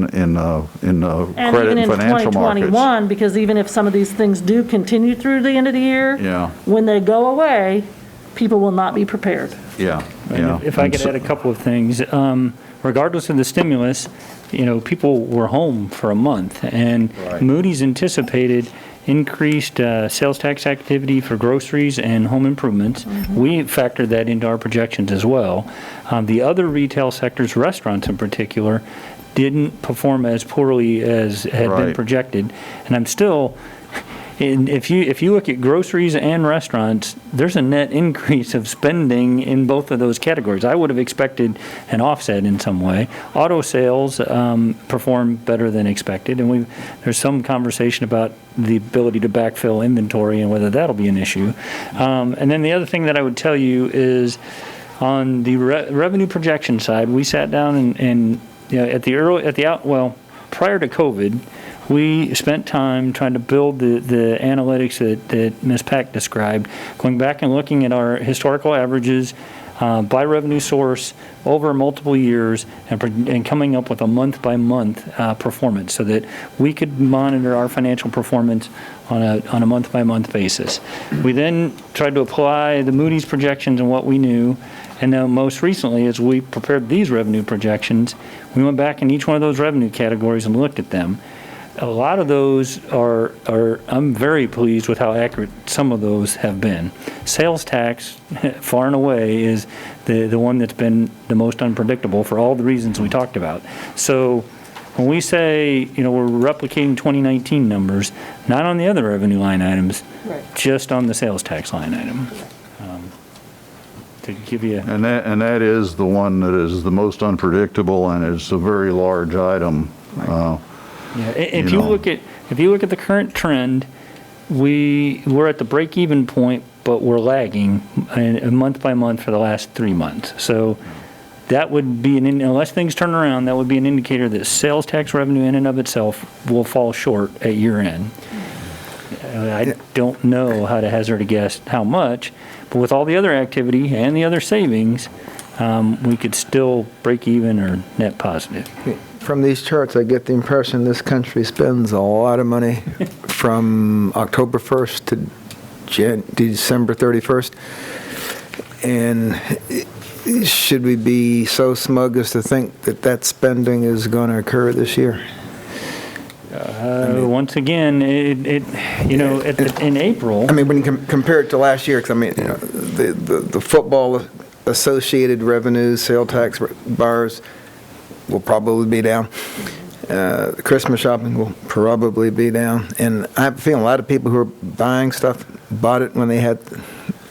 financial markets. 2021, because even if some of these things do continue through the end of the year, when they go away, people will not be prepared. If I could add a couple of things, regardless of the stimulus, people were home for a month, and Moody's anticipated increased sales tax activity for groceries and home improvements. We factored that into our projections as well. The other retail sectors, restaurants in particular, didn't perform as poorly as had been projected. And I'm still, if you look at groceries and restaurants, there's a net increase of spending in both of those categories. I would have expected an offset in some way. Auto sales performed better than expected, and there's some conversation about the ability to backfill inventory and whether that'll be an issue. And then the other thing that I would tell you is on the revenue projection side, we sat down and prior to COVID, we spent time trying to build the analytics that Ms. Pack described, going back and looking at our historical averages by revenue source over multiple years and coming up with a month-by-month performance so that we could monitor our financial performance on a month-by-month basis. We then tried to apply the Moody's projections and what we knew, and now most recently, as we prepared these revenue projections, we went back in each one of those revenue categories and looked at them. A lot of those are I'm very pleased with how accurate some of those have been. Sales tax, far and away, is the one that's been the most unpredictable for all the reasons we talked about. So when we say, we're replicating 2019 numbers, not on the other revenue line items, just on the sales tax line item. To give you and that is the one that is the most unpredictable and is a very large item. If you look at the current trend, we're at the break-even point, but we're lagging month by month for the last 3 months. So that would be unless things turn around, that would be an indicator that sales tax revenue in and of itself will fall short at year end. I don't know how to hazard a guess how much, but with all the other activity and the other savings, we could still break even or net positive. From these charts, I get the impression this country spends a lot of money from October 1st to December 31st. And should we be so smug as to think that spending is going to occur this year? Once again, in April. I mean, when you compare it to last year, because the football associated revenues, sale tax bars will probably be down. The Christmas shopping will probably be down. And I have a feeling a lot of people who are buying stuff bought it when they had,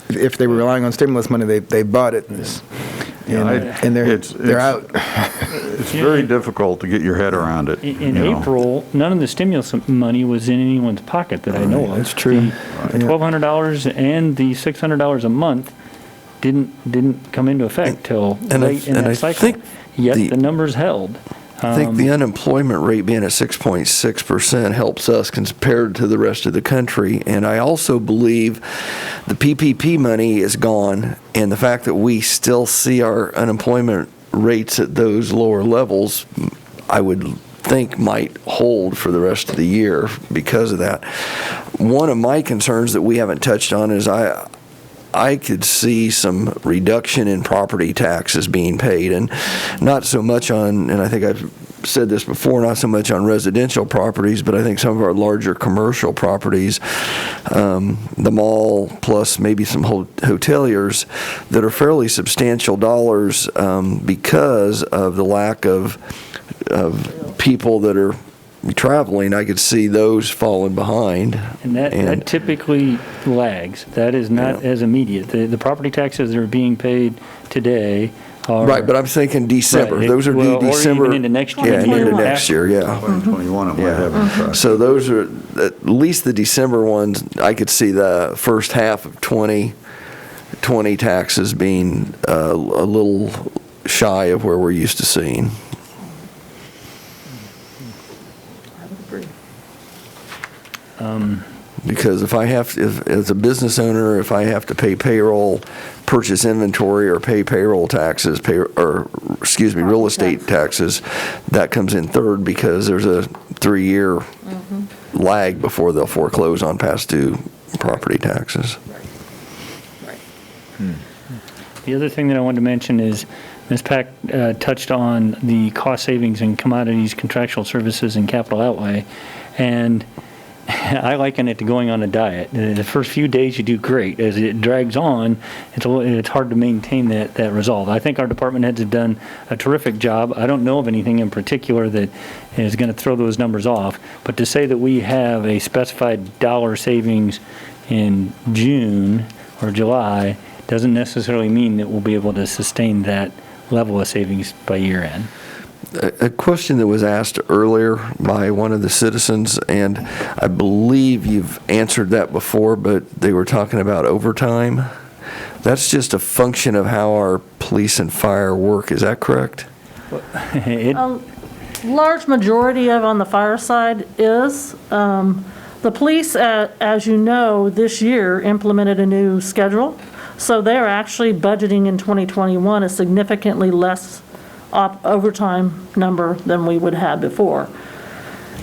if they were relying on stimulus money, they bought it. And they're out. It's very difficult to get your head around it. In April, none of the stimulus money was in anyone's pocket that I know of. That's true. The $1,200 and the $600 a month didn't come into effect till late in that cycle. Yet the numbers held. I think the unemployment rate being at 6.6% helps us compared to the rest of the country. And I also believe the PPP money is gone, and the fact that we still see our unemployment rates at those lower levels, I would think might hold for the rest of the year because of that. One of my concerns that we haven't touched on is I could see some reduction in property taxes being paid, and not so much on, and I think I've said this before, not so much on residential properties, but I think some of our larger commercial properties, the mall plus maybe some hoteliers that are fairly substantial dollars because of the lack of people that are traveling. I could see those falling behind. And that typically lags. That is not as immediate. The property taxes that are being paid today are. Right, but I'm thinking December. Right, Those are well, or December. even into next year. Yeah, and into 2021. next year, yeah. 2021, it might have an effect. So those are, at least the December ones, I could see the first half of 2020 taxes being a little shy of where we're used to seeing. Because if as a business owner, if I have to pay payroll, purchase inventory, or pay payroll taxes, real estate taxes, that comes in third because there's a 3-year lag before they'll foreclose on past due property taxes. The other thing that I wanted to mention is Ms. Pack touched on the cost savings in commodities, contractual services, and capital outlay. And I liken it to going on a diet. The first few days you do great. As it drags on, it's hard to maintain that resolve. I think our department heads have done a terrific job. I don't know of anything in particular that is going to throw those numbers off. But to say that we have a specified dollar savings in June or July doesn't necessarily mean that we'll be able to sustain that level of savings by year end. A question that was asked earlier by one of the citizens, and I believe you've answered that before, but they were talking about overtime. That's just a function of how our police and fire work, is that correct? Large majority of on the fire side is. The police, as you know, this year implemented a new schedule. So they're actually budgeting in 2021 a significantly less overtime number than we would have before.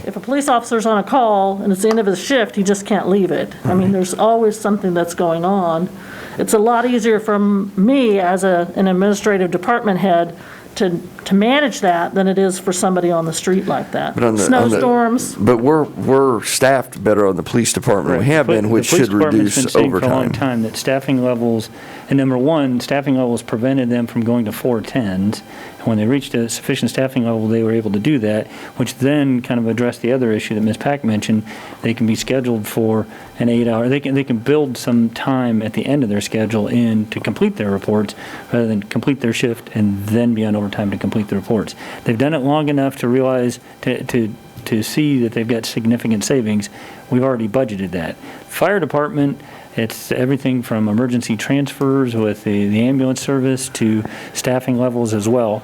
If a police officer's on a call and it's the end of his shift, he just can't leave it. I mean, there's always something that's going on. It's a lot easier for me as an administrative department head to manage that than it is for somebody on the street like that. Snowstorms. But we're staffed better on the police department. We have been, which should reduce The police department's been saying for a long overtime. time that staffing levels, and number one, staffing levels prevented them from going to 410s. And when they reached a sufficient staffing level, they were able to do that, which then kind of addressed the other issue that Ms. Pack mentioned. They can be scheduled for an 8-hour, they can build some time at the end of their schedule in to complete their reports rather than complete their shift and then be on overtime to complete the reports. They've done it long enough to realize, to see that they've got significant savings. We've already budgeted that. Fire department, it's everything from emergency transfers with the ambulance service to staffing levels as well.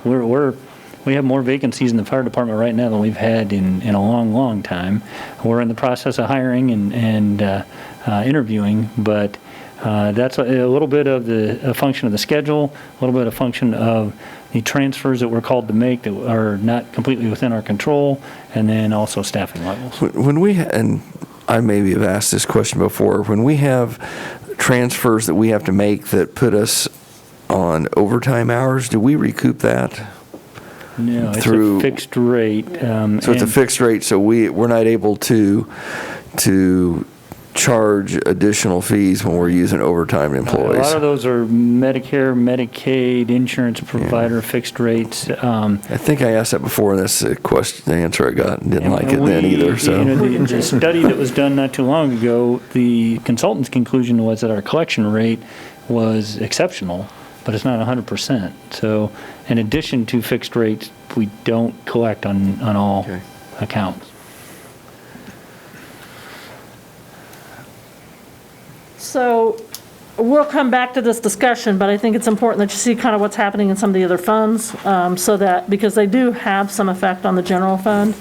We have more vacancies in the fire department right now than we've had in a long, long time. We're in the process of hiring and interviewing, but that's a little bit of a function of the schedule, a little bit of function of the transfers that we're called to make that are not completely within our control, and then also staffing levels. When we, and I maybe have asked this question before, when we have transfers that we have to make that put us on overtime hours, do we recoup that? No, it's Through- a fixed rate. So it's a fixed rate, so we're not able to charge additional fees when we're using overtime A employees. lot of those are Medicare, Medicaid, insurance provider fixed rates. I think I asked that before, and that's the answer I got, and didn't like it then either, so. You know, the study that was done not too long ago, the consultant's conclusion was that our collection rate was exceptional, but it's not 100%. So in addition to fixed rates, we don't collect on all Okay. accounts. So we'll come back to this discussion, but I think it's important that you see kind of what's happening in some of the other funds, so that, because they do have some effect on the general fund.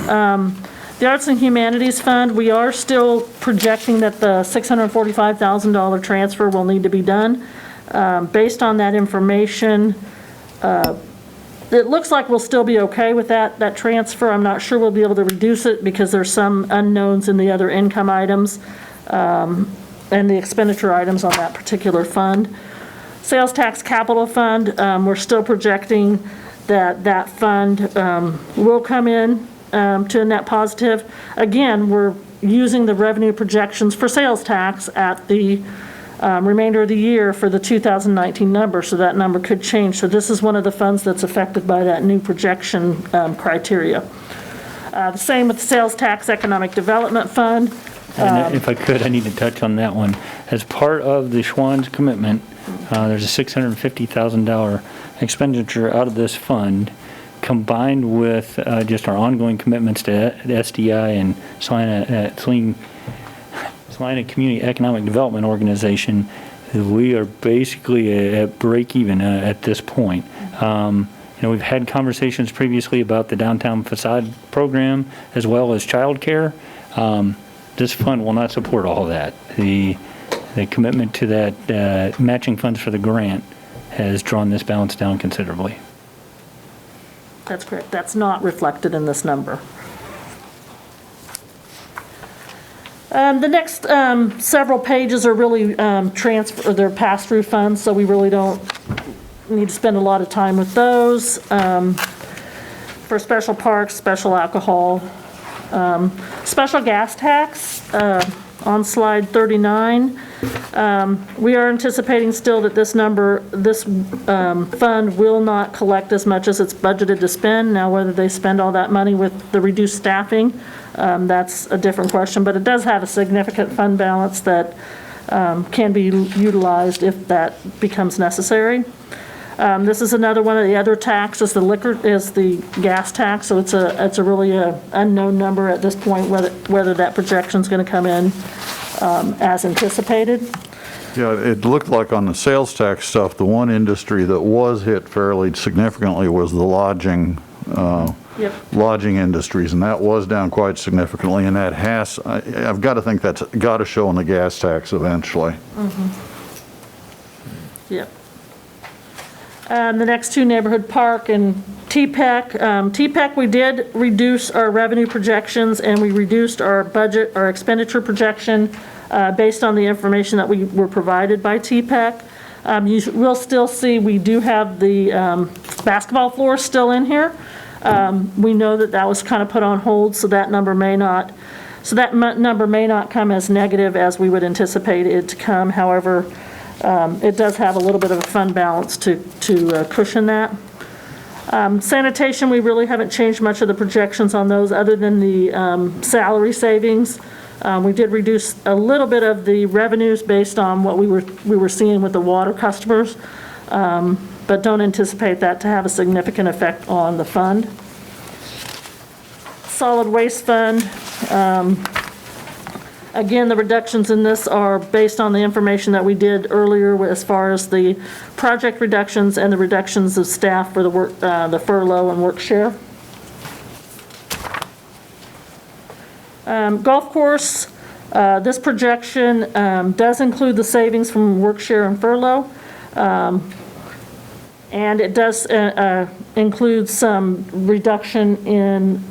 The Arts and Humanities Fund, we are still projecting that the $645,000 transfer will need to be done. Based on that information, it looks like we'll still be okay with that transfer. I'm not sure we'll be able to reduce it because there's some unknowns in the other income items and the expenditure items on that particular fund. Sales Tax Capital Fund, we're still projecting that fund will come in to a net positive. Again, we're using the revenue projections for sales tax at the remainder of the year for the 2019 number, so that number could change. So this is one of the funds that's affected by that new projection criteria. The same with the sales tax economic development fund. And if I could, I need to touch on that one. As part of the Schwann's commitment, there's a $650,000 expenditure out of this fund, combined with just our ongoing commitments to SDI and Salina Community Economic Development Organization. We are basically at break even at this point. We've had conversations previously about the downtown facade program as well as childcare. This fund will not support all of that. The commitment to that matching funds for the grant has drawn this balance down considerably. That's correct. That's not reflected in this number. The next several pages are really they're pass-through funds, so we really don't need to spend a lot of time with those. For special parks, special alcohol, special gas tax, on slide 39. We are anticipating still that this fund will not collect as much as it's budgeted to spend. Now, whether they spend all that money with the reduced staffing, that's a different question, but it does have a significant fund balance that can be utilized if that becomes necessary. This is another one of the other taxes. The gas tax, so it's a really unknown number at this point whether that projection is going to come in as anticipated. Yeah, it looked like on the sales tax stuff, the one industry that was hit fairly significantly was the lodging industries, and that was down quite significantly, and that I've got to think that's got to show in the gas tax eventually. Mm-hmm. Yep. The next two, neighborhood park and TPEC. TPEC, we did reduce our revenue projections and we reduced our budget, our expenditure projection based on the information that we were provided by TPEC. You will still see we do have the basketball floor still in here. We know that was kind of put on hold, so that number may not come as negative as we would anticipate it to come. However, it does have a little bit of a fund balance to cushion that. Sanitation, we really haven't changed much of the projections on those other than the salary savings. We did reduce a little bit of the revenues based on what we were seeing with the water customers, but don't anticipate that to have a significant effect on the fund. Solid waste fund. Again, the reductions in this are based on the information that we did earlier as far as the project reductions and the reductions of staff for the furlough and work share. Golf course, this projection does include the savings from work share and furlough. And it does include some reduction in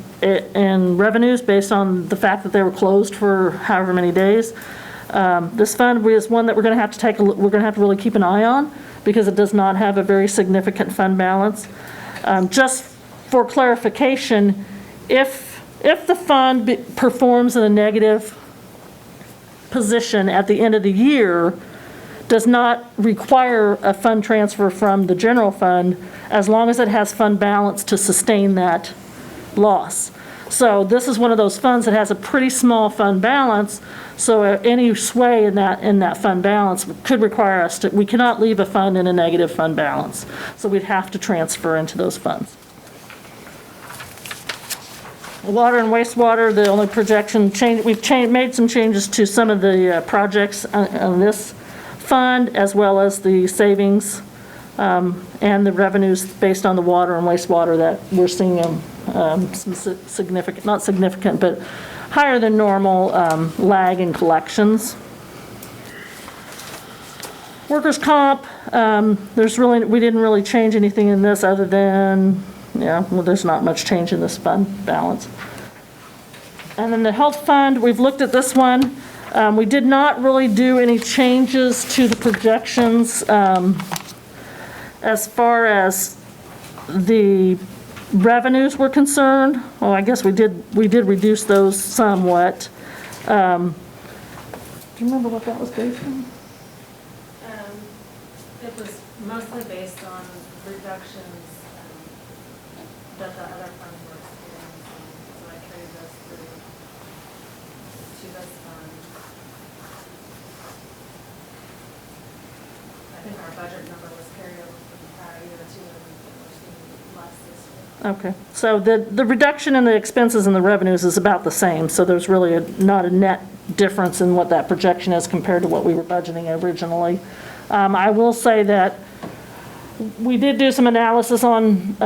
revenues based on the fact that they were closed for however many days. This fund is one that we're going to have to really keep an eye on because it does not have a very significant fund balance. Just for clarification, if the fund performs in a negative position at the end of the year, does not require a fund transfer from the general fund as long as it has fund balance to sustain that loss. So this is one of those funds that has a pretty small fund balance, so any sway in that fund balance could require us we cannot leave a fund in a negative fund balance. So we'd have to transfer into those funds. Water and wastewater, the only projection change, we've made some changes to some of the projects on this fund, as well as the savings and the revenues based on the water and wastewater that we're seeing some significant, not significant, but higher than normal lag in collections. Workers' comp, we didn't really change anything in this other than, there's not much change in this fund balance. And then the health fund, we've looked at this one. We did not really do any changes to the projections as far as the revenues were concerned, well, I guess we did reduce those somewhat. Do you remember what that was based on? It was mostly based on reductions that the other funds were experiencing, so I carried those through to this fund. I think our budget number was carried over from the prior year too, and we're seeing less this year. Okay, so the reduction in the expenses and the revenues is about the same, so there's really not a net difference in what that projection is compared to what we were budgeting originally. I will say that we did do some analysis on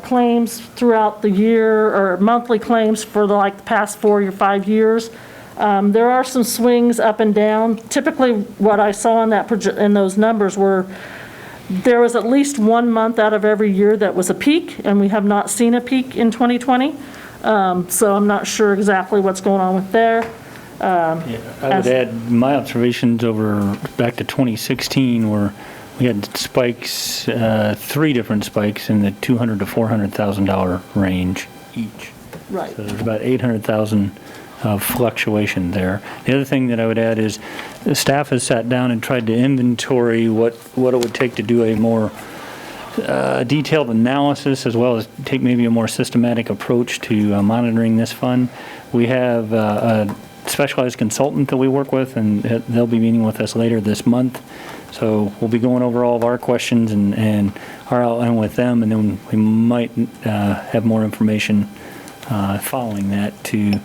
claims throughout the year, or monthly claims for the past 4 or 5 years. There are some swings up and down. Typically, what I saw in those numbers were there was at least 1 month out of every year that was a peak, and we have not seen a peak in 2020. So I'm not sure exactly what's going on with there. I would add my observations over back to 2016 where we had spikes, 3 different spikes in the $200,000 to $400,000 range each. Right. So there's about 800,000 of fluctuation there. The other thing that I would add is the staff has sat down and tried to inventory what it would take to do a more detailed analysis, as well as take maybe a more systematic approach to monitoring this fund. We have a specialized consultant that we work with, and they'll be meeting with us later this month. So we'll be going over all of our questions and our outline with them, and then we might have more information following that to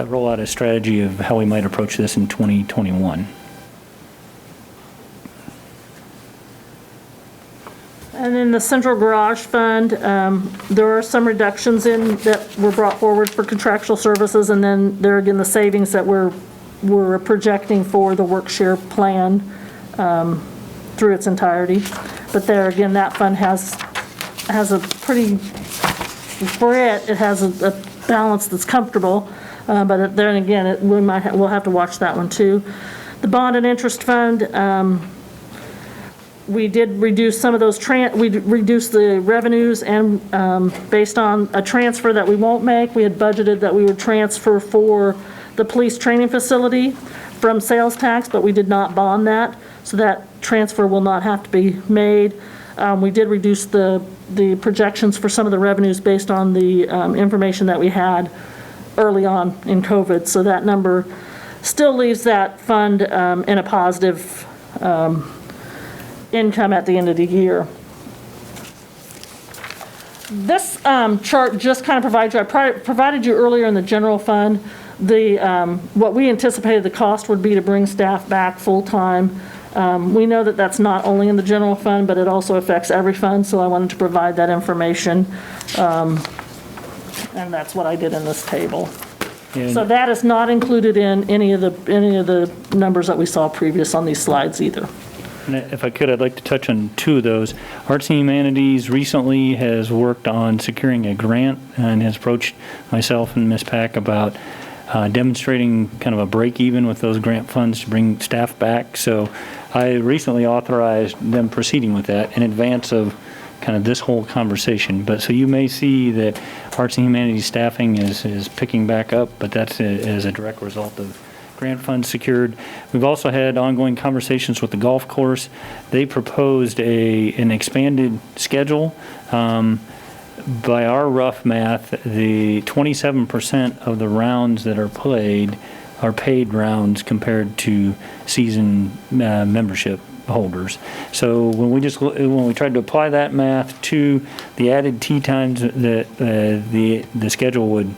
roll out a strategy of how we might approach this in 2021. And in the central garage fund, there are some reductions that were brought forward for contractual services, and then there again, the savings that we're projecting for the work share plan through its entirety. But there again, that fund has a pretty, for it has a balance that's comfortable, but then again, we'll have to watch that one too. The bond and interest fund, we did reduce some of those, we reduced the revenues, and based on a transfer that we won't make, we had budgeted that we would transfer for the police training facility from sales tax, but we did not bond that, so that transfer will not have to be made. We did reduce the projections for some of the revenues based on the information that we had early on in COVID, so that number still leaves that fund in a positive income at the end of the year. This chart just kind of provides you, I provided you earlier in the general fund, what we anticipated the cost would be to bring staff back full-time. We know that that's not only in the general fund, but it also affects every fund, so I wanted to provide that information. And that's what I did in this table. So that is not included in any of the numbers that we saw previous on these slides either. And if I could, I'd like to touch on 2 of those. Arts and Humanities recently has worked on securing a grant and has approached myself and Ms. Pack about demonstrating kind of a break even with those grant funds to bring staff back. So I recently authorized them proceeding with that in advance of kind of this whole conversation. But so you may see that Arts and Humanities staffing is picking back up, but that's as a direct result of grant funds secured. We've also had ongoing conversations with the golf course. They proposed an expanded schedule. By our rough math, the 27% of the rounds that are played are paid rounds compared to season membership holders. So when we tried to apply that math to the added tee times that the schedule would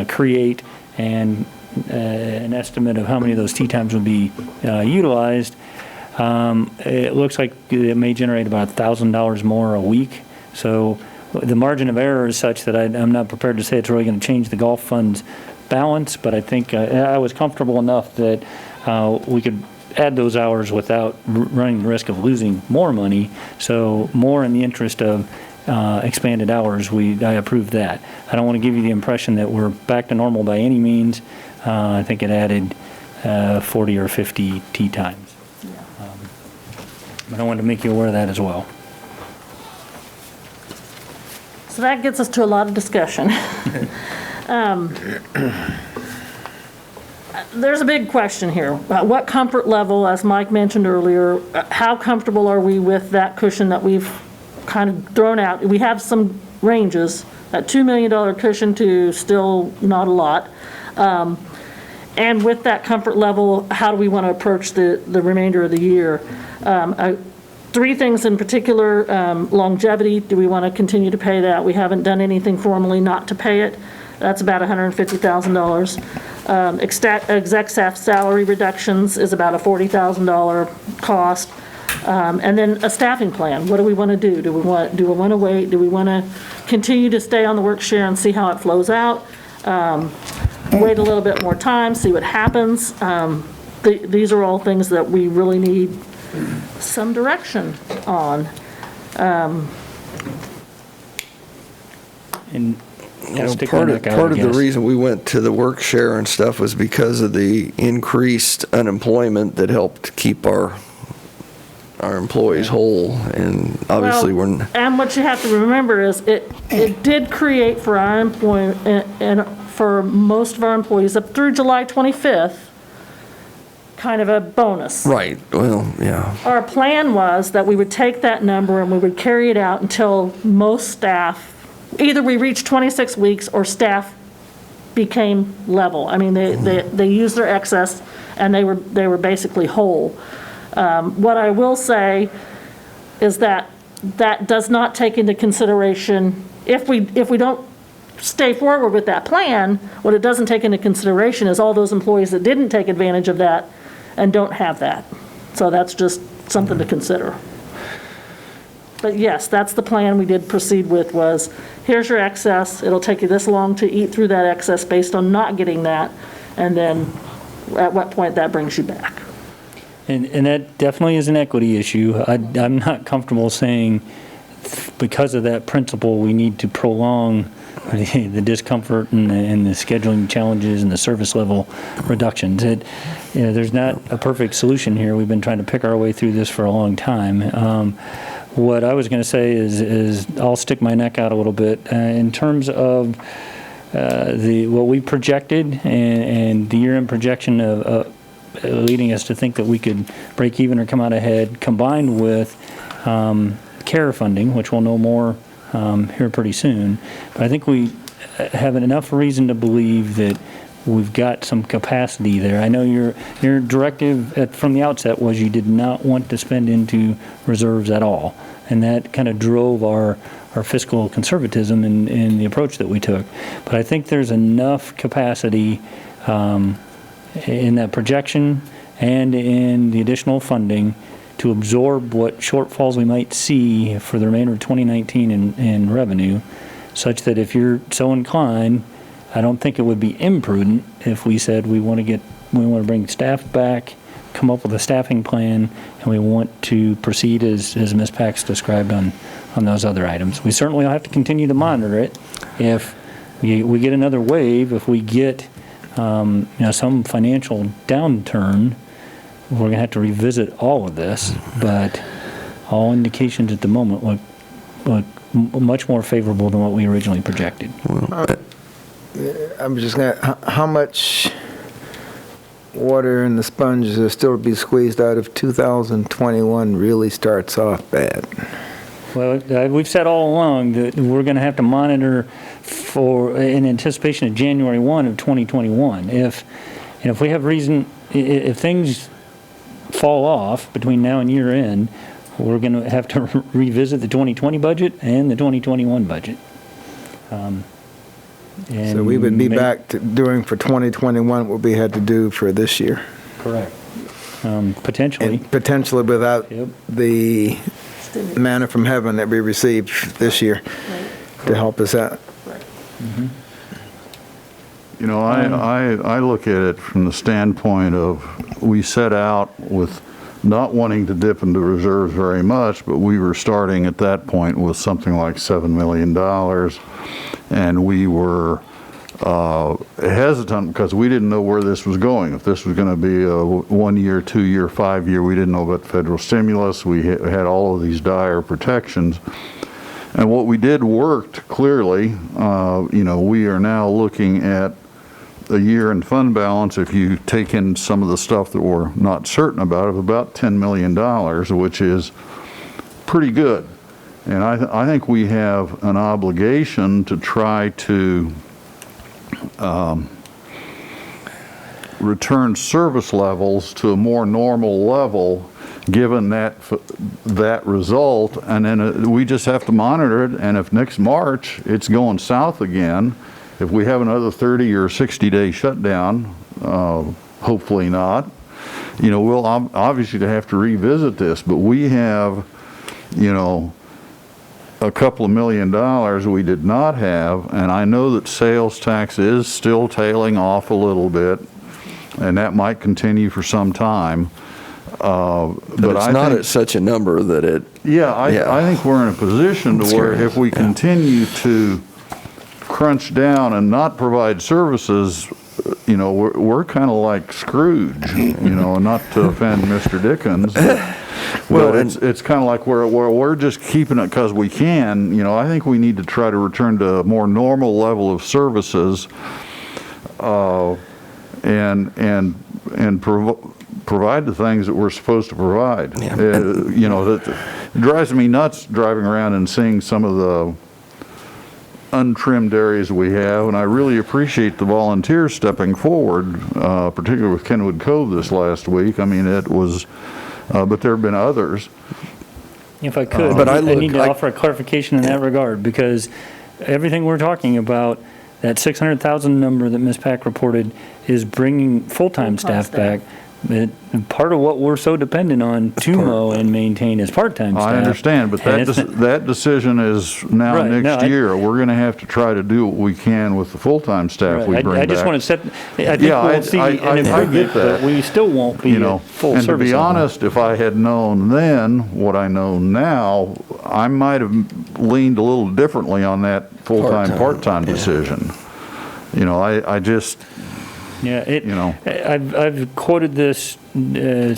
create, and an estimate of how many of those tee times would be utilized, it looks like it may generate about $1,000 more a week. So the margin of error is such that I'm not prepared to say it's really going to change the golf fund's balance, but I think I was comfortable enough that we could add those hours without running the risk of losing more money. So more in the interest of expanded hours, I approved that. I don't want to give you the impression that we're back to normal by any means. I think it added 40 or 50 tee times. But I wanted to make you aware of that as well. So that gets us to a lot of discussion. There's a big question here. What comfort level, as Mike mentioned earlier, how comfortable are we with that cushion that we've kind of thrown out? We have some ranges, that $2 million cushion to still not a lot. And with that comfort level, how do we want to approach the remainder of the year? Three things in particular, longevity, do we want to continue to pay that? We haven't done anything formally not to pay it. That's about $150,000. Exec staff salary reductions is about a $40,000 cost. And then a staffing plan. What do we want to do? Do we want to wait? Do we want to continue to stay on the work share and see how it flows out? Wait a little bit more time, see what happens. These are all things that we really need some direction on. And Part of the reason we went to the work share and stuff was because of the increased unemployment that helped keep our employees whole, and obviously Well, and what you have to remember is it did create for our employment, and for most of our employees up through July 25th, kind of a bonus. Right, well, yeah. Our plan was that we would take that number and we would carry it out until most staff, either we reached 26 weeks or staff became level. I mean, they used their excess and they were basically whole. What I will say is that does not take into consideration, if we don't stay forward with that plan, what it doesn't take into consideration is all those employees that didn't take advantage of that and don't have that. So that's just something to consider. But yes, that's the plan we did proceed with, was here's your excess, it'll take you this long to eat through that excess based on not getting that, and then at what point that brings you back. And that definitely is an equity issue. I'm not comfortable saying because of that principle, we need to prolong the discomfort and the scheduling challenges and the service level reductions. There's not a perfect solution here. We've been trying to pick our way through this for a long time. What I was going to say is I'll stick my neck out a little bit in terms of what we projected and the year-end projection of leading us to think that we could break even or come out ahead, combined with CARE funding, which we'll know more here pretty soon. But I think we have enough reason to believe that we've got some capacity there. I know your directive from the outset was you did not want to spend into reserves at all, and that kind of drove our fiscal conservatism in the approach that we took. But I think there's enough capacity in that projection and in the additional funding to absorb what shortfalls we might see for the remainder of 2019 in revenue, such that if you're so inclined, I don't think it would be imprudent if we said we want to bring staff back, come up with a staffing plan, and we want to proceed as Ms. Pax described on those other items. We certainly will have to continue to monitor it. If we get another wave, if we get some financial downturn, we're going to have to revisit all of this, but all indications at the moment look much more favorable than what we originally projected. I'm just going to, how much water in the sponge is there still to be squeezed out if 2021 really starts off bad? Well, we've said all along that we're going to have to monitor in anticipation of January 1 of 2021. If we have reason, if things fall off between now and year end, we're going to have to revisit the 2020 budget and the 2021 budget. So we would be back to doing for 2021 what we had to do for this year. Correct. Potentially. And potentially without the manna from heaven that we received this year to help us out. Mm-hmm. You know, I look at it from the standpoint of we set out with not wanting to dip into reserves very much, but we were starting at that point with something like $7 million. And we were hesitant because we didn't know where this was going. If this was going to be a 1 year, 2 year, 5 year, we didn't know about federal stimulus. We had all of these dire protections. And what we did worked clearly. We are now looking at a year in fund balance, if you take in some of the stuff that we're not certain about, of about $10 million, which is pretty good. And I think we have an obligation to try to return service levels to a more normal level, given that result. And then we just have to monitor it. And if next March it's going south again, if we have another 30 or 60-day shutdown, hopefully not, we'll obviously have to revisit this. But we have, a couple of $1 million we did not have, and I know that sales tax is still tailing off a little bit, and that might continue for some time. But it's not at such a number that it... I think we're in a position to where if we continue to crunch down and not provide services, we're kind of like Scrooge, not to offend Mr. Dickens, but it's kind of like we're just keeping it because we can. I think we need to try to return to a more normal level of services, and provide the things that we're supposed to provide. That it drives me nuts driving around and seeing some of the untrimmed areas we have, and I really appreciate the volunteers stepping forward, particularly with Kenwood Cove this last week. I mean, it was, but there have been others. If I could, I need to offer a clarification in that regard, because everything we're talking about, that 600,000 number that Ms. Pack reported, is bringing full-time staff back. Part of what we're so dependent on to mow and maintain is part-time staff. I understand, but that decision is now next year. We're going to have to try to do what we can with the full-time staff we bring back. I just want to set, I think we'll see an improvement, but we still won't be at full service. And to be honest, if I had known then what I know now, I might have leaned a little differently on that full-time, part-time decision. I just... I've quoted this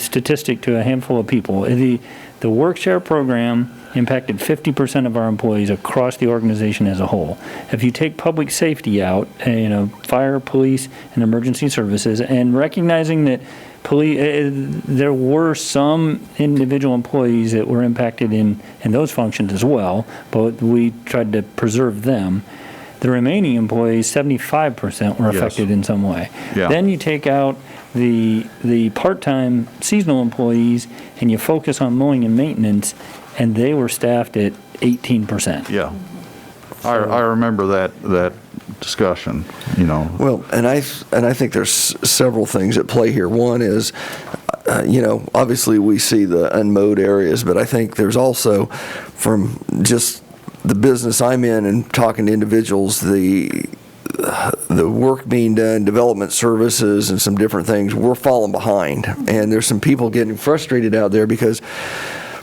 statistic to a handful of people. The work share program impacted 50% of our employees across the organization as a whole. If you take public safety out, fire, police, and emergency services, and recognizing that there were some individual employees that were impacted in those functions as well, but we tried to preserve them. The remaining employees, 75% were affected in some way. Yeah. Then you take out the part-time seasonal employees and you focus on mowing and maintenance, and they were staffed at 18%. Yeah. I remember that discussion, Well, and I think there's several things at play here. One is, obviously we see the unmowed areas, but I think there's also, from just the business I'm in and talking to individuals, the work being done, development services and some different things, we're falling behind. And there's some people getting frustrated out there because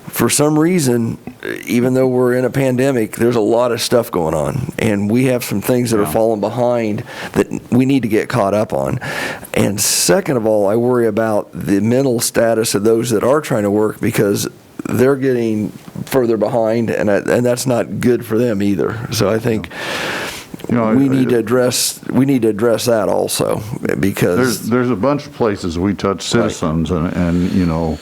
for some reason, even though we're in a pandemic, there's a lot of stuff going on. And we have some things that are falling behind that we need to get caught up on. And second of all, I worry about the mental status of those that are trying to work, because they're getting further behind, and that's not good for them either. So I think we need to address that also, because there's a bunch of places we touch citizens, and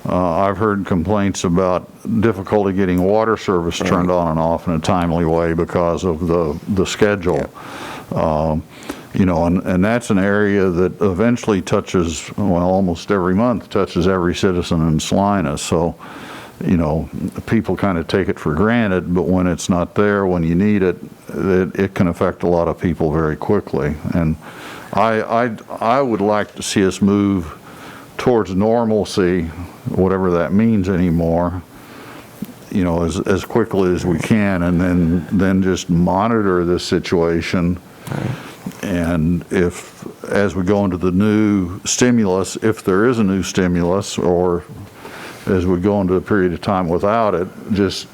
I've heard complaints about difficulty getting water service turned on and off in a timely way because of the schedule. And that's an area that eventually touches, almost every month touches every citizen in Salina. So, people kind of take it for granted, but when it's not there, when you need it, it can affect a lot of people very quickly. And I would like to see us move towards normalcy, whatever that means anymore, as quickly as we can, and then just monitor this situation. And as we go into the new stimulus, if there is a new stimulus, or as we go into a period of time without it, just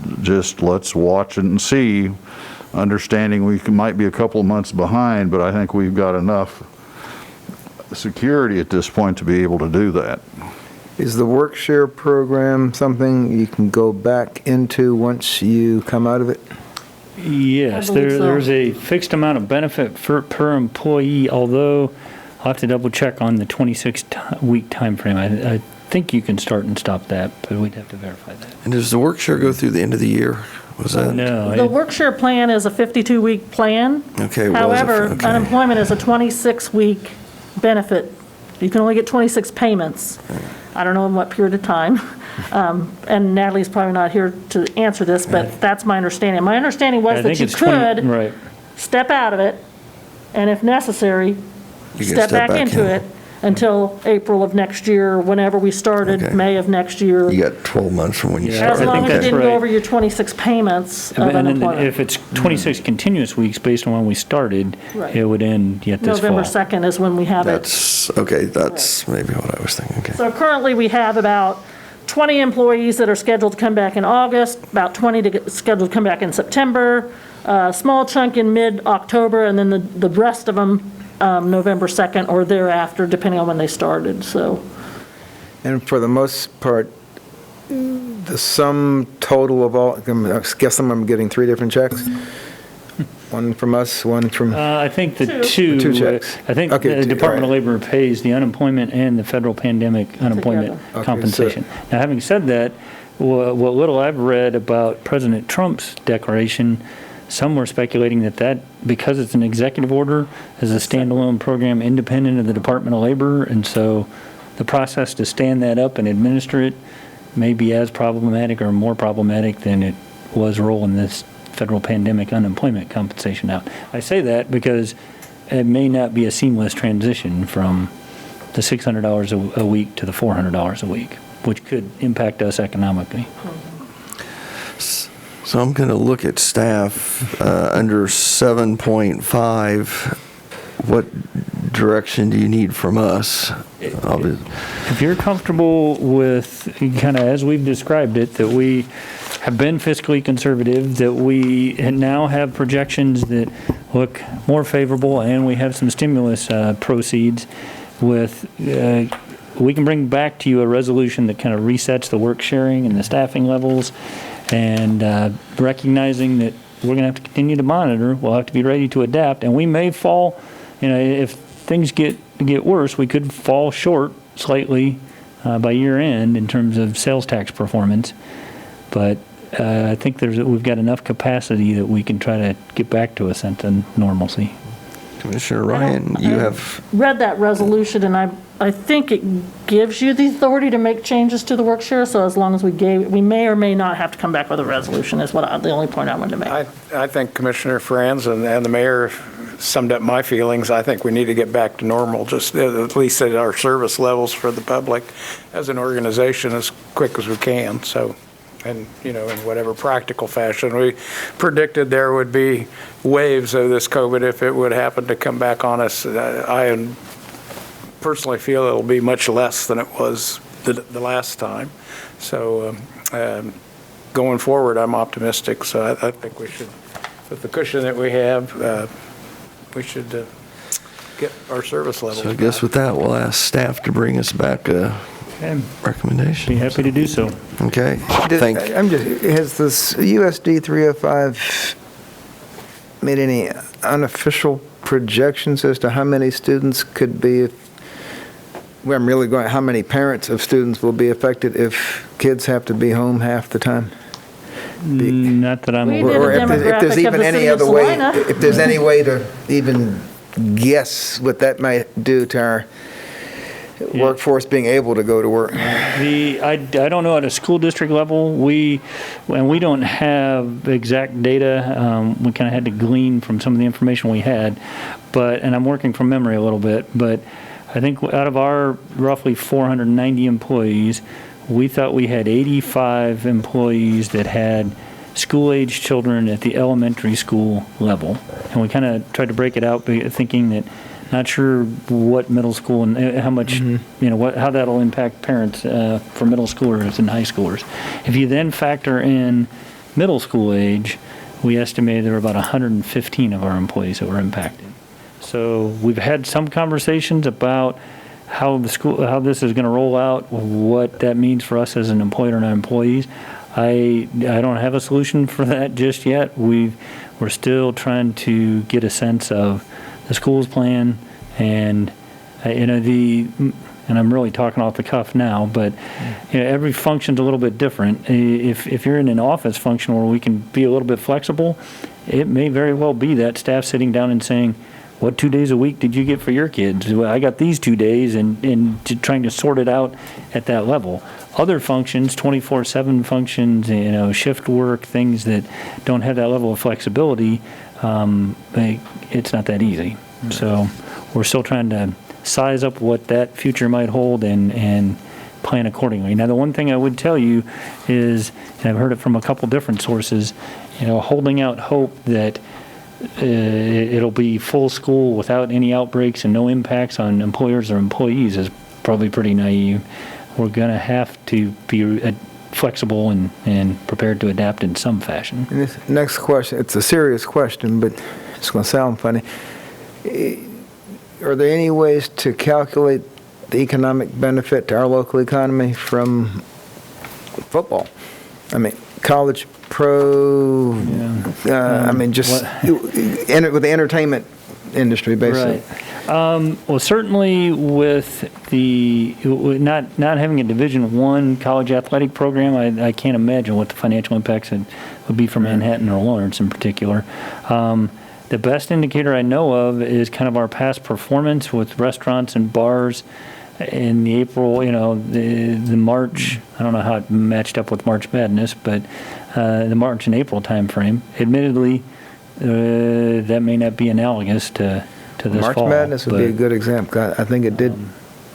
let's watch it and see, understanding we might be a couple of months behind, but I think we've got enough security at this point to be able to do that. Is the work share program something you can go back into once you come out of it? Yes, I believe so. there's a fixed amount of benefit per employee, although I'll have to double check on the 26-week timeframe. I think you can start and stop that, but we'd have to verify that. And does the work share go through the end of the year? Was that? No. The work-share plan is a 52-week plan. Okay. However, okay. unemployment is a 26-week benefit. You can only get 26 payments. I don't know in what period of time. And Natalie's probably not here to answer this, but that's my understanding. My understanding was I that think you it's 20 could right. step out of it, and if necessary, You can step back into in. it until April of next year, whenever we started, Okay. May of next year. You got 12 months from when you Yeah, As started. I long think as you that's didn't go right. over your 26 payments of And then unemployment. if it's 26 continuous weeks based on when we started, Right. it would end yet this fall. November 2nd is when we have it. That's, okay, that's maybe what I was thinking, okay. So currently, we have about 20 employees that are scheduled to come back in August, about 20 scheduled to come back in September, a small chunk in mid-October, and then the rest of them November 2nd or thereafter, depending on when they started, so. And for the most part, the sum total of all, I guess I'm getting 3 different checks? One from us, one from, I think the Two. two. Two checks. I think Okay, the two, Department of all right. Labor pays the unemployment and the federal pandemic unemployment Okay, so- compensation. Now, having said that, what little I've read about President Trump's declaration, some were speculating that because it's an executive order, is a standalone program independent of the Department of Labor, and so the process to stand that up and administer it may be as problematic or more problematic than it was rolling this federal pandemic unemployment compensation out. I say that because it may not be a seamless transition from the $600 a week to the $400 a week, which could impact us economically. So I'm going to look at staff under 7.5. What direction do you need from us? If you're comfortable with, kind of as we've described it, that we have been fiscally conservative, that we now have projections that look more favorable, and we have some stimulus proceeds with, we can bring back to you a resolution that kind of resets the work sharing and the staffing levels, and recognizing that we're going to have to continue to monitor, we'll have to be ready to adapt, and we may fall, if things get worse, we could fall short slightly by year end in terms of sales tax performance. But I think we've got enough capacity that we can try to get back to a sense of normalcy. Commissioner Ryan, you have, Read that resolution, and I think it gives you the authority to make changes to the work share, so as long as we may or may not have to come back with a resolution is the only point I wanted to make. I think Commissioner Franz and the mayor summed up my feelings. I think we need to get back to normal, just at least at our service levels for the public as an organization as quick as we can. So, and, in whatever practical fashion. We predicted there would be waves of this COVID if it would happen to come back on us. I personally feel it'll be much less than it was the last time. So going forward, I'm optimistic. So I think we should, with the cushion that we have, we should get our service levels so I guess back. with that, we'll ask staff to bring us back a recommendation. Be happy to do so. Okay, has this USD 305 made any unofficial projections as to how many students could be, how many parents of students will be affected if kids have to be home half the time? Not that I'm We aware did of. a Or if there's demographic of even the any city of other way, Salina. if there's any way to even guess what that might do to our workforce being able to go to work. I don't know at a school district level, we don't have exact data. We kind of had to glean from some of the information we had, and I'm working from memory a little bit, but I think out of our roughly 490 employees, we thought we had 85 employees that had school-age children at the elementary school level. And we kind of tried to break it out, thinking that not sure what middle school and how much, how that'll impact parents for middle schoolers and high schoolers. If you then factor in middle school age, we estimated there were about 115 of our employees that were impacted. So we've had some conversations about how this is going to roll out, what that means for us as an employer and our employees. I don't have a solution for that just yet. We're still trying to get a sense of the school's plan and, and I'm really talking off the cuff now, but every function's a little bit different. If you're in an office function where we can be a little bit flexible, it may very well be that staff sitting down and saying, what 2 days a week did you get for your kids? Well, I got these 2 days, and trying to sort it out at that level. Other functions, 24/7 functions, shift work, things that don't have that level of flexibility, it's not that easy. So we're still trying to size up what that future might hold and plan accordingly. Now, the one thing I would tell you is, and I've heard it from a couple different sources, holding out hope that it'll be full school without any outbreaks and no impacts on employers or employees is probably pretty naive. We're going to have to be flexible and prepared to adapt in some fashion. And this next question, it's a serious question, but it's going to sound funny. Are there any ways to calculate the economic benefit to our local economy from football? I mean, college, pro, just with the entertainment industry, basically. Right. Well, certainly with the not having a Division I college athletic program, I can't imagine what the financial impacts would be for Manhattan or Lawrence in particular. The best indicator I know of is kind of our past performance with restaurants and bars in the April, the March, I don't know how it matched up with March Madness, but the March and April timeframe. Admittedly, that may not be analogous to this March fall. March Madness would be a good example. I think it did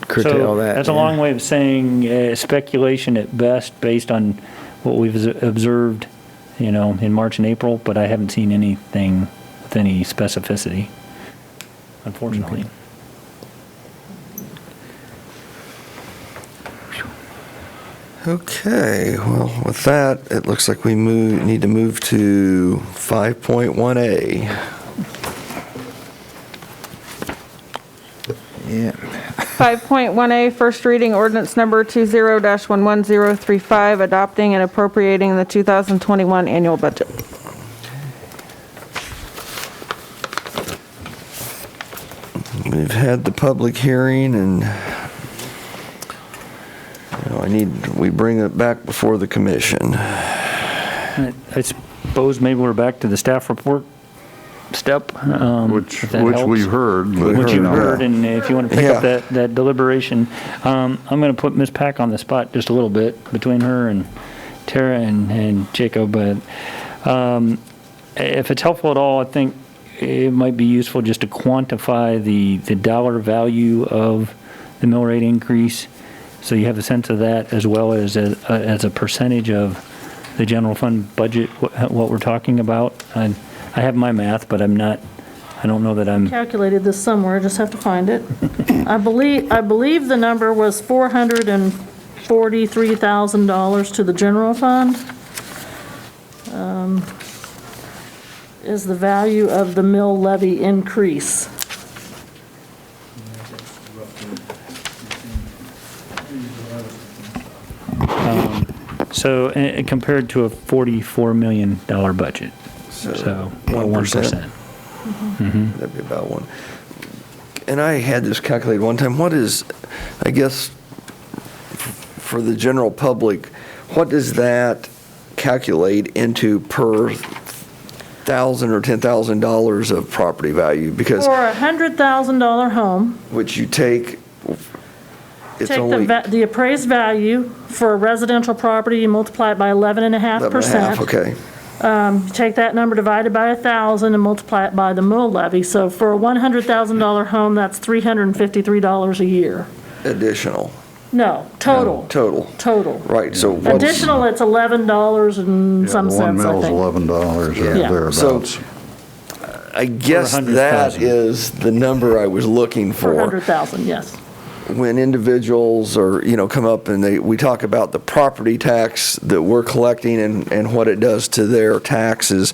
curtail that. That's a long way of saying speculation at best based on what we've observed, in March and April, but I haven't seen anything with any specificity, unfortunately. Okay, well, with that, it looks like we need to move to 5.1A. Yeah. 5.1A, first reading ordinance number 20-11035, adopting and appropriating the 2021 annual budget. We've had the public hearing, and we bring it back before the commission. I suppose maybe we're back to the staff report step. Which if that helps. we've heard. Which you've heard, yeah. and if you want to pick up that deliberation, I'm going to put Ms. Pack on the spot just a little bit between her and Tara and Jacob, but if it's helpful at all, I think it might be useful just to quantify the dollar value of the mill rate increase, so you have a sense of that, as well as a percentage of the general fund budget, what we're talking about. I have my math, but I don't know that I'm... Calculated this somewhere, just have to find it. I believe the number was $443,000 to the general fund. Is the value of the mill levy increase. So compared to a $44 million budget, so 1%. That'd be about one. And I had this calculated one time. What is, I guess, for the general public, what does that calculate into per $1,000 or $10,000 of property value? Because For a $100,000 home, which you take, it's take only the appraised value for a residential property, you multiply it by 11.5%. 11.5, okay. You take that number divided by 1,000 and multiply it by the mill levy. So for a $100,000 home, that's $353 a year. Additional. No, total. Total. Right, so what's... Additional, it's $11 and some cents, I One mill's think. $11 or Yeah. thereabouts. I guess For 100,000. that is the number I was looking For for. 100,000, yes. When individuals are, come up and we talk about the property tax that we're collecting and what it does to their taxes.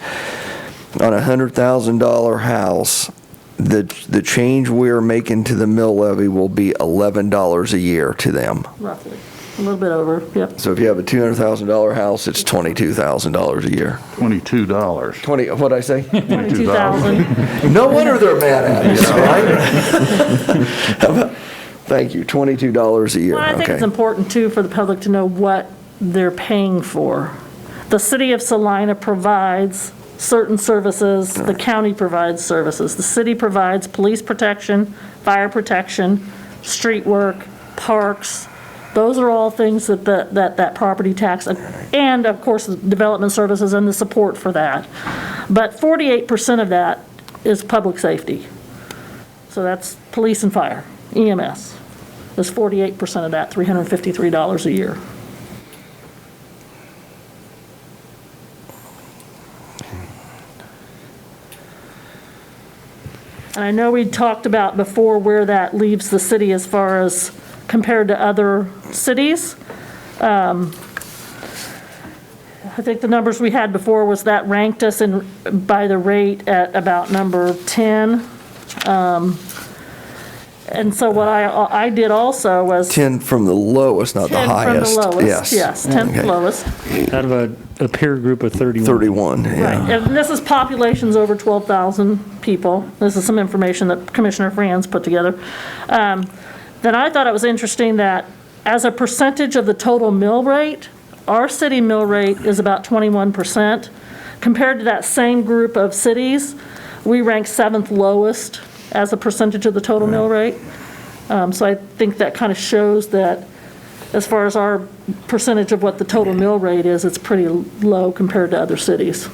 On a $100,000 house, the change we're making to the mill levy will be $11 a year to them. Roughly. A little bit over, yep. So if you have a $200,000 house, it's $22,000 a year. $22. 20, what'd I say? 22,000. No wonder they're mad at you, right? Thank you, $22 a year, Well, I think it's okay. important, too, for the public to know what they're paying for. The city of Salina provides certain services, the county provides services. The city provides police protection, fire protection, street work, parks. Those are all things that property tax, and of course, the development services and the support for that. But 48% of that is public safety. So that's police and fire, EMS. There's 48% of that, $353 a year. And I know we talked about before where that leaves the city as far as compared to other cities. I think the numbers we had before was that ranked us in, by the rate at about number 10. And so what I did also was 10 from the lowest, not the 10 highest. from the lowest, yes, 10th Okay. lowest. Out of a peer group of 31. 31, yeah. Right, and this is populations over 12,000 people. This is some information that Commissioner Franz put together. Then I thought it was interesting that as a percentage of the total mill rate, our city mill rate is about 21%. Compared to that same group of cities, we rank 7th lowest as a percentage of the total mill rate. So I think that kind of shows that as far as our percentage of what the total mill rate is, it's pretty low compared to other cities.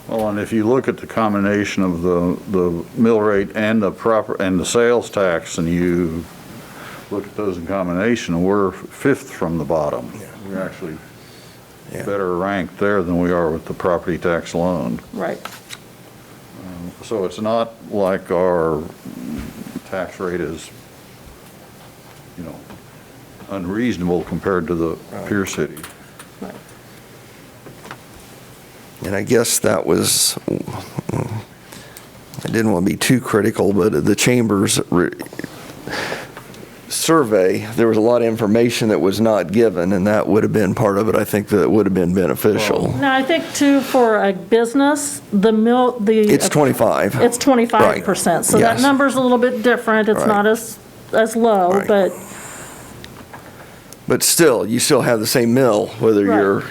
Well, and if you look at the combination of the mill rate and the sales tax, and you look at those in combination, we're 5th from the bottom. We're actually better ranked there than we are with the property tax alone. Right. So it's not like our tax rate is, unreasonable compared to the peer city. Right. And I guess that was, I didn't want to be too critical, but the Chamber's survey, there was a lot of information that was not given, and that would have been part of it. I think that would have been beneficial. Now, I think too, for a business, It's 25. It's 25%, so that Yes. number's a little bit different. It's Right. not as low, Right. but But still, you still have the same mill, whether Right. you're,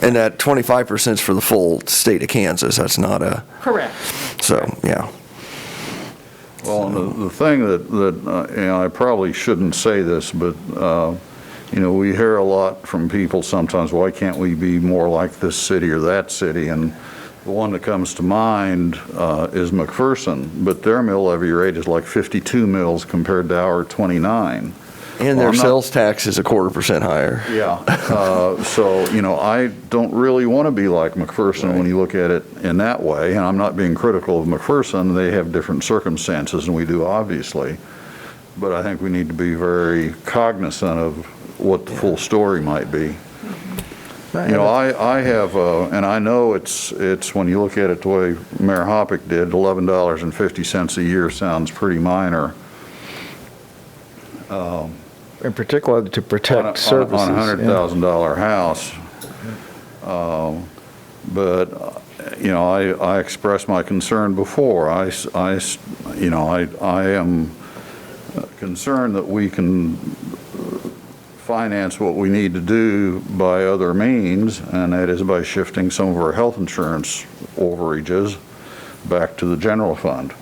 and that 25% is for the full state of Kansas. That's not correct. so, yeah. Well, and the thing that I probably shouldn't say this, but, we hear a lot from people sometimes, why can't we be more like this city or that city? And the one that comes to mind is McPherson, but their mill levy rate is like 52 mills compared to our 29. And Well, their I'm not- sales tax is 1/4% higher. Yeah, so, I don't really want to be like McPherson when you look at it in that way, and I'm not being critical of McPherson, they have different circumstances than we do, obviously, but I think we need to be very cognizant of what the full story might be. I have, and I know it's when you look at it the way Mayor Hoppick did, $11.50 a year sounds pretty minor. In particular, to protect services. On a $100,000 house. But, I expressed my concern before. I am concerned that we can finance what we need to do by other means, and that is by shifting some of our health insurance overages back to the general fund.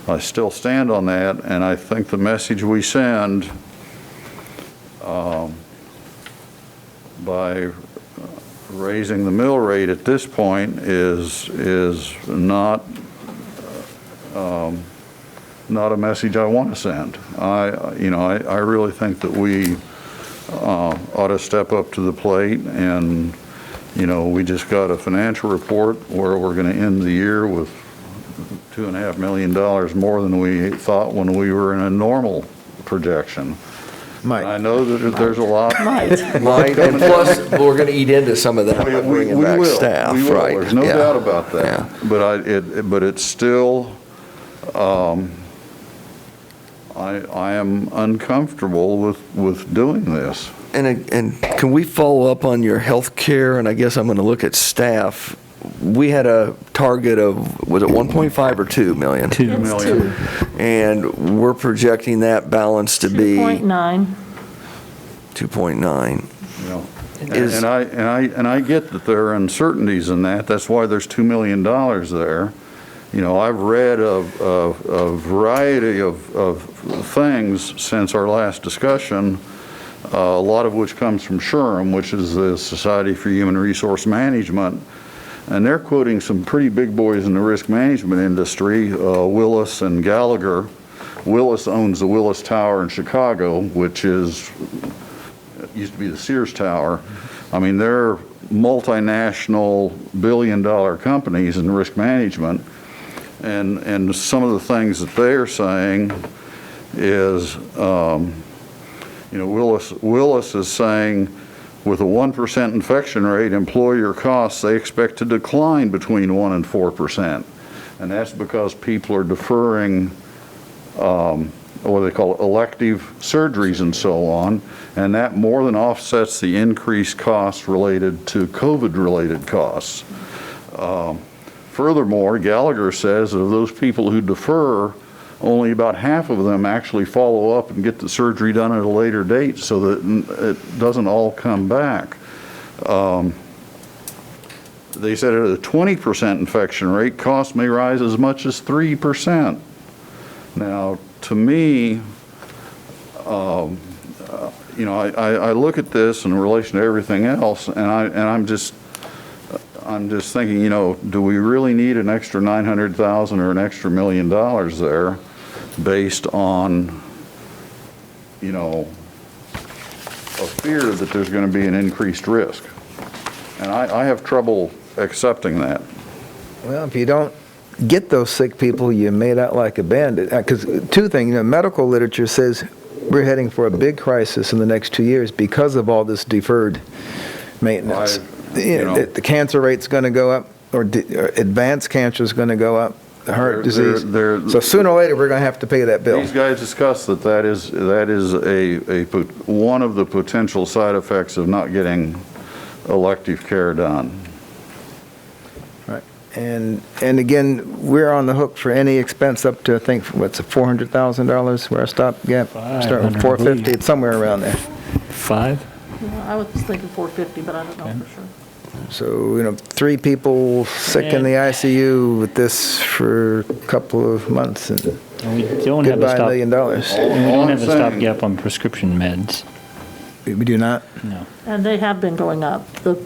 I still stand on that, and I think the message we send by raising the mill rate at this point is not a message I want to send. I really think that we ought to step up to the plate, and we just got a financial report where we're going to end the year with $2.5 million more than we thought when we were in a normal projection. Mike. I know that there's a lot. Might, and plus, we're going to eat into some of that by bringing We back will. staff, We will. right? There's no Yeah. doubt about that. Yeah. But it's still, I am uncomfortable with doing this. And can we follow up on your health care? And I guess I'm going to look at staff. We had a target of, was it 1.5 or 2 million? 2 It's million. And we're projecting that balance to be 2.9. 2.9. You know, Is- and I get that there are uncertainties in that. That's why there's $2 million there. You know, I've read a variety of things since our last discussion, a lot of which comes from SHRM, which is the Society for Human Resource Management, and they're quoting some pretty big boys in the risk management industry, Willis and Gallagher. Willis owns the Willis Tower in Chicago, which used to be the Sears Tower. I mean, they're multinational billion-dollar companies in risk management. And some of the things that they're saying is, you know, Willis is saying with a 1% infection rate, employer costs, they expect to decline between 1 and 4%. And that's because people are deferring what they call elective surgeries and so on, and that more than offsets the increased costs related to COVID-related costs. Furthermore, Gallagher says that of those people who defer, only about half of them actually follow up and get the surgery done at a later date so that it doesn't all come back. They said at a 20% infection rate, costs may rise as much as 3%. Now, to me, you know, I look at this in relation to everything else, and I'm just thinking, you know, do we really need an extra 900,000 or an extra $1 million there based on, you know, a fear that there's going to be an increased risk? And I have trouble accepting that. Well, if you don't get those sick people, you made out like a bandit. Because two things, you know, medical literature says we're heading for a big crisis in the next 2 years because of all this deferred maintenance. The cancer rate's going to go up, or advanced cancer is going to go up, the heart disease. So sooner or later, we're going to have to pay that bill. These guys discussed that is one of the potential side effects of not getting elective care done. Right. And again, we're on the hook for any expense up to, I think, what's it, $400,000 where our stopgap? Start with 450, it's somewhere around there. 5? I was thinking 450, but I don't know for sure. So, you know, 3 people sick in the ICU with this for a couple of months and And we don't have a goodbye $1 stop, million. and we don't have a stopgap on prescription meds. We do not? No. And they have been going up. So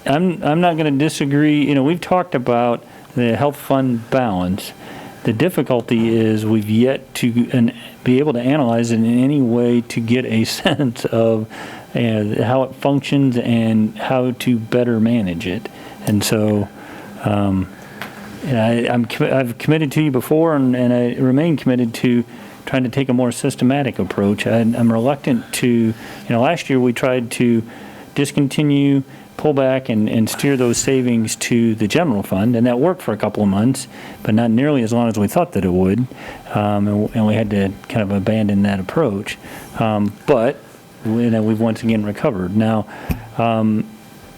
I'm not going to disagree. You know, we've talked about the health fund balance. The difficulty is we've yet to be able to analyze it in any way to get a sense of how it functions and how to better manage it. And so I've committed to you before, and I remain committed to trying to take a more systematic approach. I'm reluctant to, you know, last year we tried to discontinue, pull back, and steer those savings to the general fund, and that worked for a couple of months, but not nearly as long as we thought that it would, and we had to kind of abandon that approach. But we've once again recovered. Now,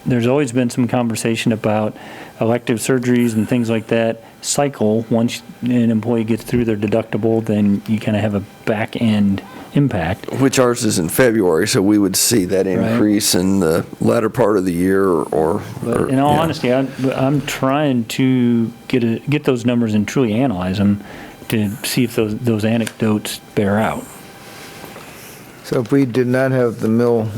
there's always been some conversation about elective surgeries and things like that cycle. Once an employee gets through their deductible, then you kind of have a back end impact. Which ours is in February, so we would see that increase in the latter part of the year or In all honesty, I'm trying to get those numbers and truly analyze them to see if those anecdotes bear out. So if we did not have the mill,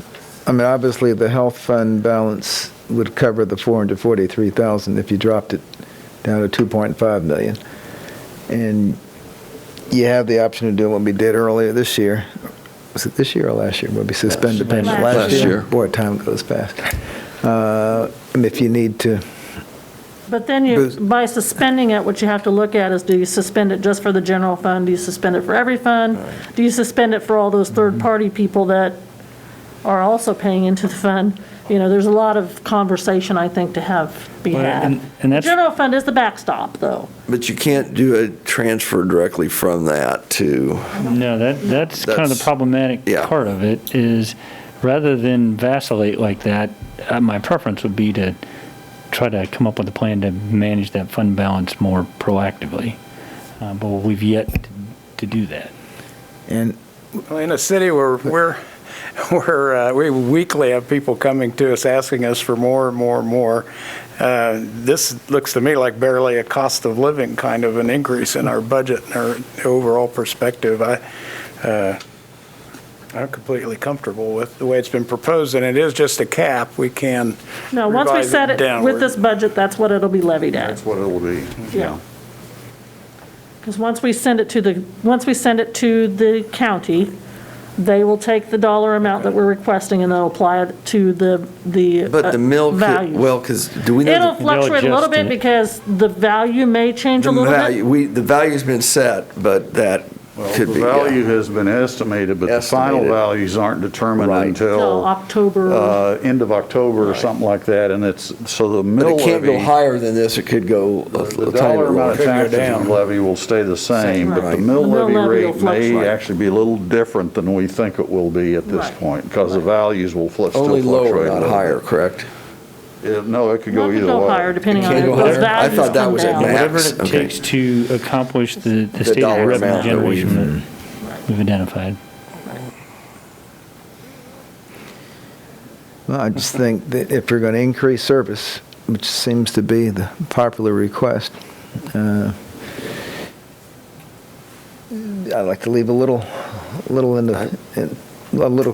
I mean, obviously the health fund balance would cover the $443,000 if you dropped it down to $2.5 million. And you have the option of doing what we did earlier this year. Was it this year or last year when we suspended payment? Last year. Boy, time goes fast. And if you need to, But then by suspending it, what you have to look at is, do you suspend it just for the general fund? Do you suspend it for every fund? Do you suspend it for all those third-party people that are also paying into the fund? there's a lot of conversation, I think, to be Well, had. and The that's- general fund is the backstop, though. But you can't do a transfer directly from that to, No, that's kind of That's- the problematic yeah. part of it, is rather than vacillate like that, my preference would be to try to come up with a plan to manage that fund balance more proactively. But we've yet to do that. And Well, in a city where we weekly have people coming to us asking us for more and more and more, this looks to me like barely a cost of living kind of an increase in our budget and our overall perspective. I'm completely comfortable with the way it's been proposed, and it is just a cap. We can No, once we revise set it with downward. this budget, that's what it'll be levied at. That's what it'll be. Yeah. Because once we send it to the county, they will take the dollar amount that we're requesting and they'll apply it to the but the mill could, values. well, because do we know? It'll the- fluctuate a little adjust bit it. because the value may change a little bit. The value's been set, but that Well, could the be, value yeah. has been estimated, but the final Estimated. values aren't determined Right. Till until October. end of October or something like that, and so the But mill it can't go levy, higher than this, it could go a the tiny dollar bit amount lower. of taxes down. levy will stay the same, but the mill The mill levy levy rate will may fluctuate. actually be a little different than we think it will be at this Right. point, because the values will still Only fluctuate. lower, a not little higher, bit. correct? No, it could go Well, it either could go way. higher depending on Can't if go those higher? I values thought that come was at down. max. Whatever it Okay. takes to accomplish the stated dollar revenue amount that we- generation that we've identified. well, I just think that if you're going to increase service, which seems to be the popular request, I'd like to leave a little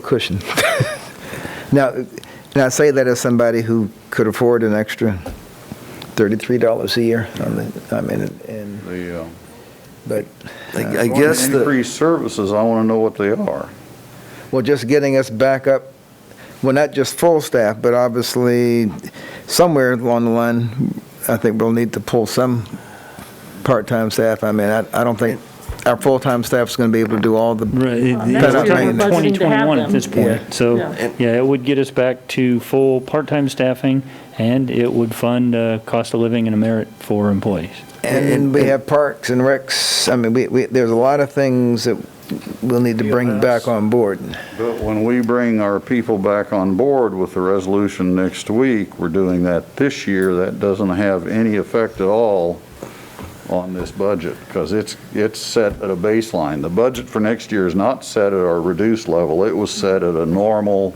cushion. Now, I say that as somebody who could afford an extra $33 a year but I guess the, Increased services, I want to know what they are. well, just getting us back up, well, not just full staff, but obviously somewhere along the line, I think we'll need to pull some part-time staff. I mean, I don't think our full-time staff's going to be able to do all the, Right, next year, we're we're talking budgeting to have 2021 at them. this point. Yeah. So, Yeah. yeah, it would get us back to full part-time staffing, and it would fund cost of living and a merit for employees. and we have parks and recs. I mean, there's a lot of things that we'll need to bring back on board. But when we bring our people back on board with the resolution next week, we're doing that this year, that doesn't have any effect at all on this budget, because it's set at a baseline. The budget for next year is not set at our reduced level, it was set at a normal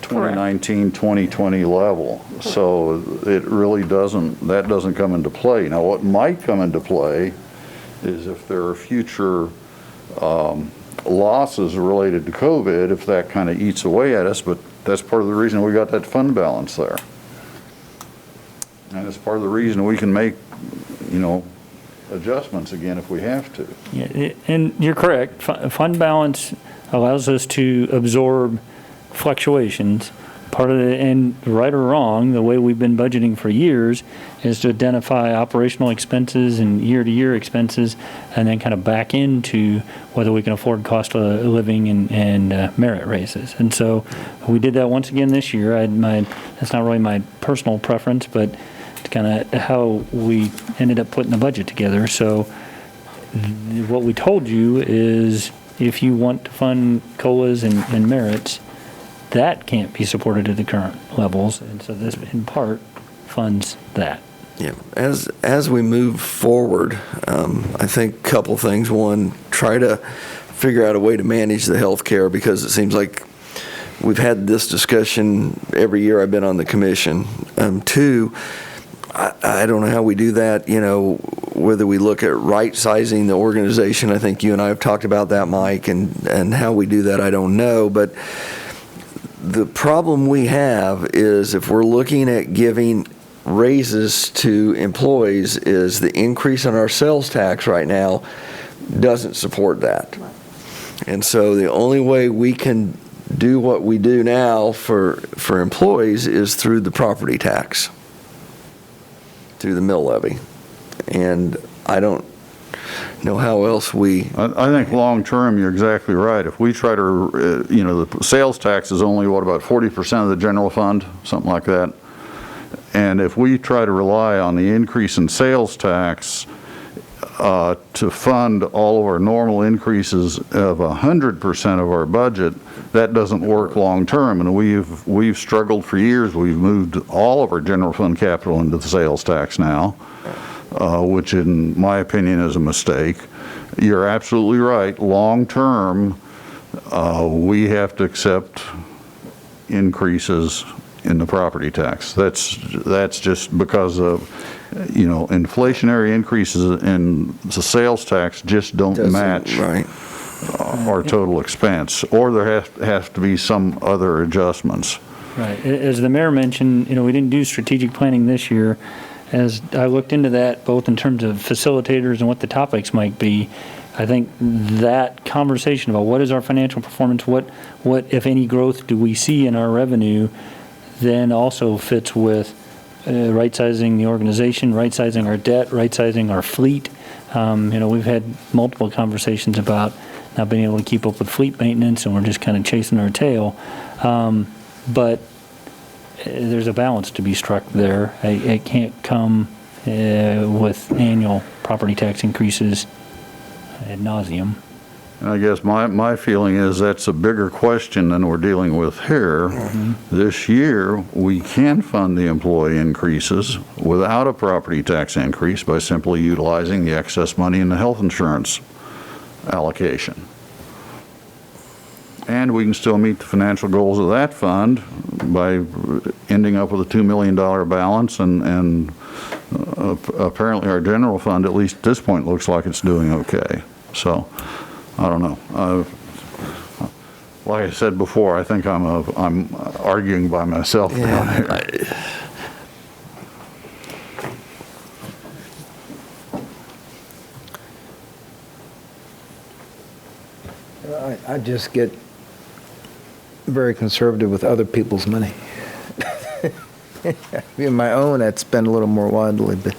2019, 2020 level. So it really that doesn't come into play. Now, what might come into play is if there are future losses related to COVID, if that kind of eats away at us, but that's part of the reason we got that fund balance there. And it's part of the reason we can make, adjustments again if we have to. Yeah, and you're correct. Fund balance allows us to absorb fluctuations. Part of it, and right or wrong, the way we've been budgeting for years is to identify operational expenses and year-to-year expenses, and then kind of back into whether we can afford cost of living and merit raises. And so we did that once again this year. That's not really my personal preference, but it's kind of how we ended up putting the budget together. So what we told you is if you want to fund COLAs and merits, that can't be supported at the current levels, and so this in part funds that. yeah, as we move forward, I think a couple things. One, try to figure out a way to manage the health care, because it seems like we've had this discussion every year I've been on the commission. Two, I don't know how we do that, whether we look at right-sizing the organization. I think you and I have talked about that, Mike, and how we do that, I don't know. But the problem we have is if we're looking at giving raises to employees, is the increase in our sales tax right now doesn't support that. And so the only way we can do what we do now for employees is through the property tax, through the mill levy. And I don't, know how else we, I think long-term, you're exactly right. If we try to, the sales tax is only, about 40% of the general fund, something like that. And if we try to rely on the increase in sales tax to fund all of our normal increases of 100% of our budget, that doesn't work long-term. And we've struggled for years. We've moved all of our general fund capital into the sales tax now, which in my opinion is a mistake. You're absolutely right. Long-term, we have to accept increases in the property tax. That's just because of, inflationary increases in the sales tax just don't match right. our total expense, or there has to be some other adjustments. Right. As the mayor mentioned, we didn't do strategic planning this year. As I looked into that, both in terms of facilitators and what the topics might be, I think that conversation about what is our financial performance, what if any growth do we see in our revenue, then also fits with right-sizing the organization, right-sizing our debt, right-sizing our fleet. We've had multiple conversations about not being able to keep up with fleet maintenance, and we're just kind of chasing our tail. But there's a balance to be struck there. It can't come with annual property tax increases ad nauseum. And I guess my feeling is that's a bigger question than we're dealing with here. This year, we can fund the employee increases without a property tax increase by simply utilizing the excess money in the health insurance allocation. And we can still meet the financial goals of that fund by ending up with a $2 million balance, and apparently our general fund, at least at this point, looks like it's doing okay. So, I don't know. Like I said before, I think I'm arguing by myself down here. I just get very conservative with other people's money. In my own, I'd spend a little more widely, but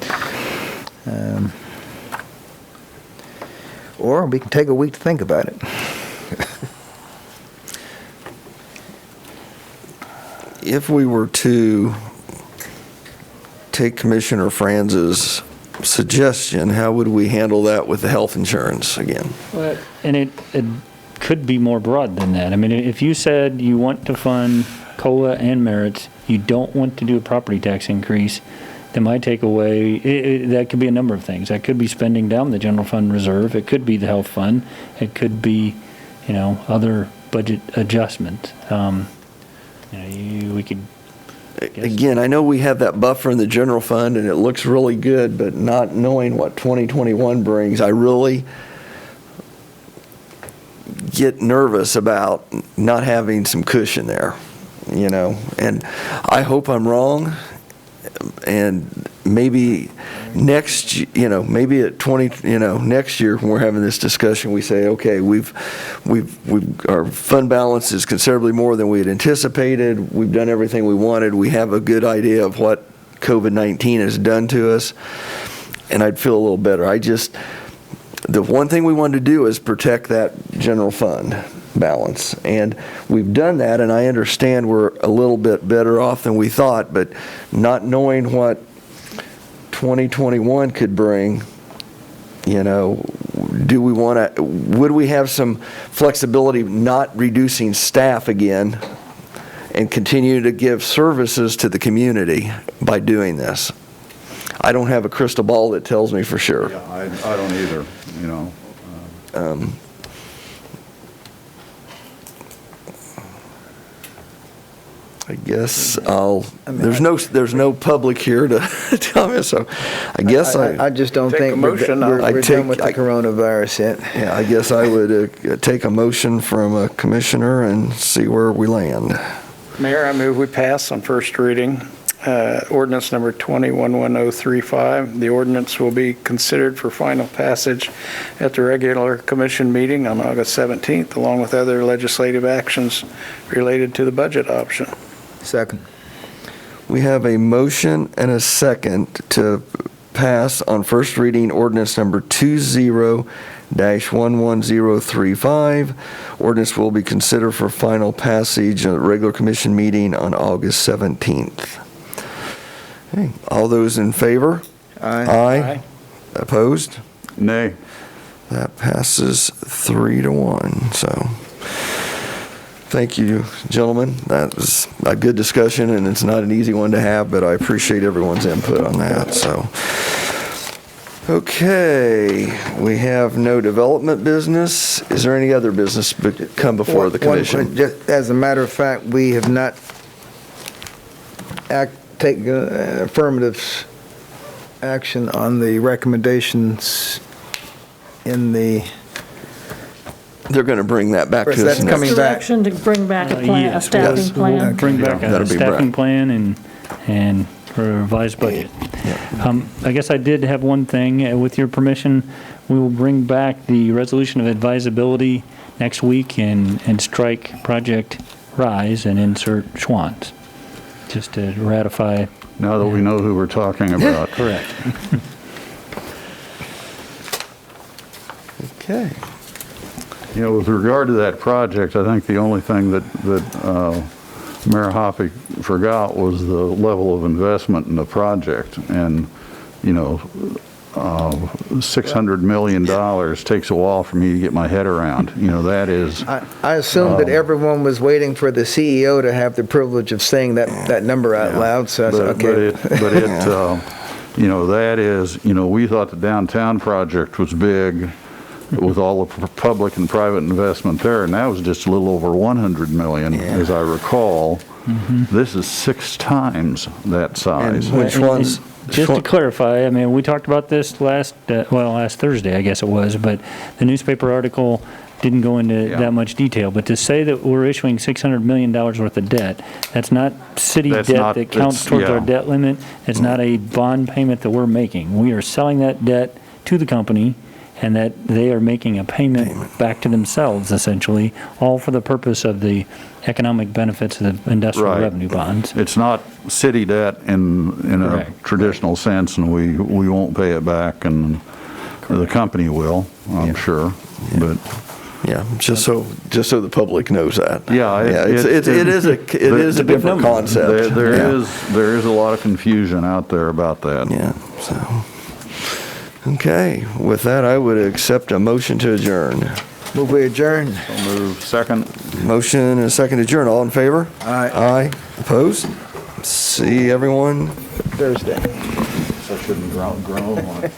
or we can take a week to think about it. If we were to take Commissioner Franz's suggestion, how would we handle that with the health insurance again? And it could be more broad than that. I mean, if you said you want to fund COLA and merits, you don't want to do a property tax increase, then my takeaway, that could be a number of things. That could be spending down the general fund reserve. It could be the health fund. It could be, other budget adjustments. We could. Again, I know we have that buffer in the general fund and it looks really good, but not knowing what 2021 brings, I really get nervous about not having some cushion there, and I hope I'm wrong. And maybe next, maybe at next year when we're having this discussion, we say, okay, our fund balance is considerably more than we had anticipated. We've done everything we wanted. We have a good idea of what COVID-19 has done to us, and I'd feel a little better. The one thing we wanted to do is protect that general fund balance, and we've done that, and I understand we're a little bit better off than we thought, but not knowing what 2021 could bring, would we have some flexibility not reducing staff again and continue to give services to the community by doing this? I don't have a crystal ball that tells me for sure. Yeah, I don't either, I guess there's no public here to tell me, so I guess I just don't Take a think motion. we're I'd done with the take- coronavirus yet. Yeah, I guess I would take a motion from a commissioner and see where we land. Mayor, I move we pass on first reading. Ordinance number 211035. The ordinance will be considered for final passage at the regular commission meeting on August 17th, along with other legislative actions related to the budget option. Second. We have a motion and a second to pass on first reading ordinance number 20-11035. Ordinance will be considered for final passage at a regular commission meeting on August 17th. Okay, all those in favor? Aye. Opposed? Nay. That passes 3-1, so. Thank you, gentlemen. That was a good discussion, and it's not an easy one to have, but I appreciate everyone's input on that, so. Okay, we have no development business. Is there any other business come before the commission? Just as a matter of fact, we have not taken affirmative action on the recommendations in the, They're going to bring that back to us. That's coming back. Direction to bring back a plan, a Yes, staffing plan. Bring back That'll a be staffing Brett. plan and a revised budget. I guess I did have one thing. With your permission, we will bring back the resolution of advisability next week and strike Project Rise and insert Schwann's, just to ratify. Now that we know who we're talking about. Correct. Okay. You know, with regard to that project, I think the only thing that Mayor Hoppe forgot was the level of investment in the project. And, you know, $600 million takes a while for me to get my head around. You know, that is, I assumed that everyone was waiting for the CEO to have the privilege of saying that number out loud, so I said, okay. but it, you know, that is, you know, we thought the downtown project was big with all the public and private investment there, and that was just a little over 100 million, as I recall. This is 6 times that size. And which ones? Just to clarify, I mean, we talked about this last Thursday, I guess it was, but the newspaper article didn't go into that much detail. But to say that we're issuing $600 million worth of debt, that's not city That's debt not- that counts it's- towards our yeah. debt limit. It's not a bond payment that we're making. We are selling that debt to the company, and that they are making a payment back to themselves, essentially, all for the purpose of the economic benefits of the industrial Right. revenue bonds. It's not city debt in a Correct. traditional sense, and we won't pay it back, and the company will, I'm sure. But Yeah, just so the public knows that. Yeah, it is a different concept. there Yeah. is a lot of confusion out there about that. Yeah, so. Okay, with that, I would accept a motion to adjourn. Move we adjourn. I'll move second. Motion and a second to adjourn. All in favor? Aye. Aye. Opposed? See everyone Thursday. I shouldn't groan on it.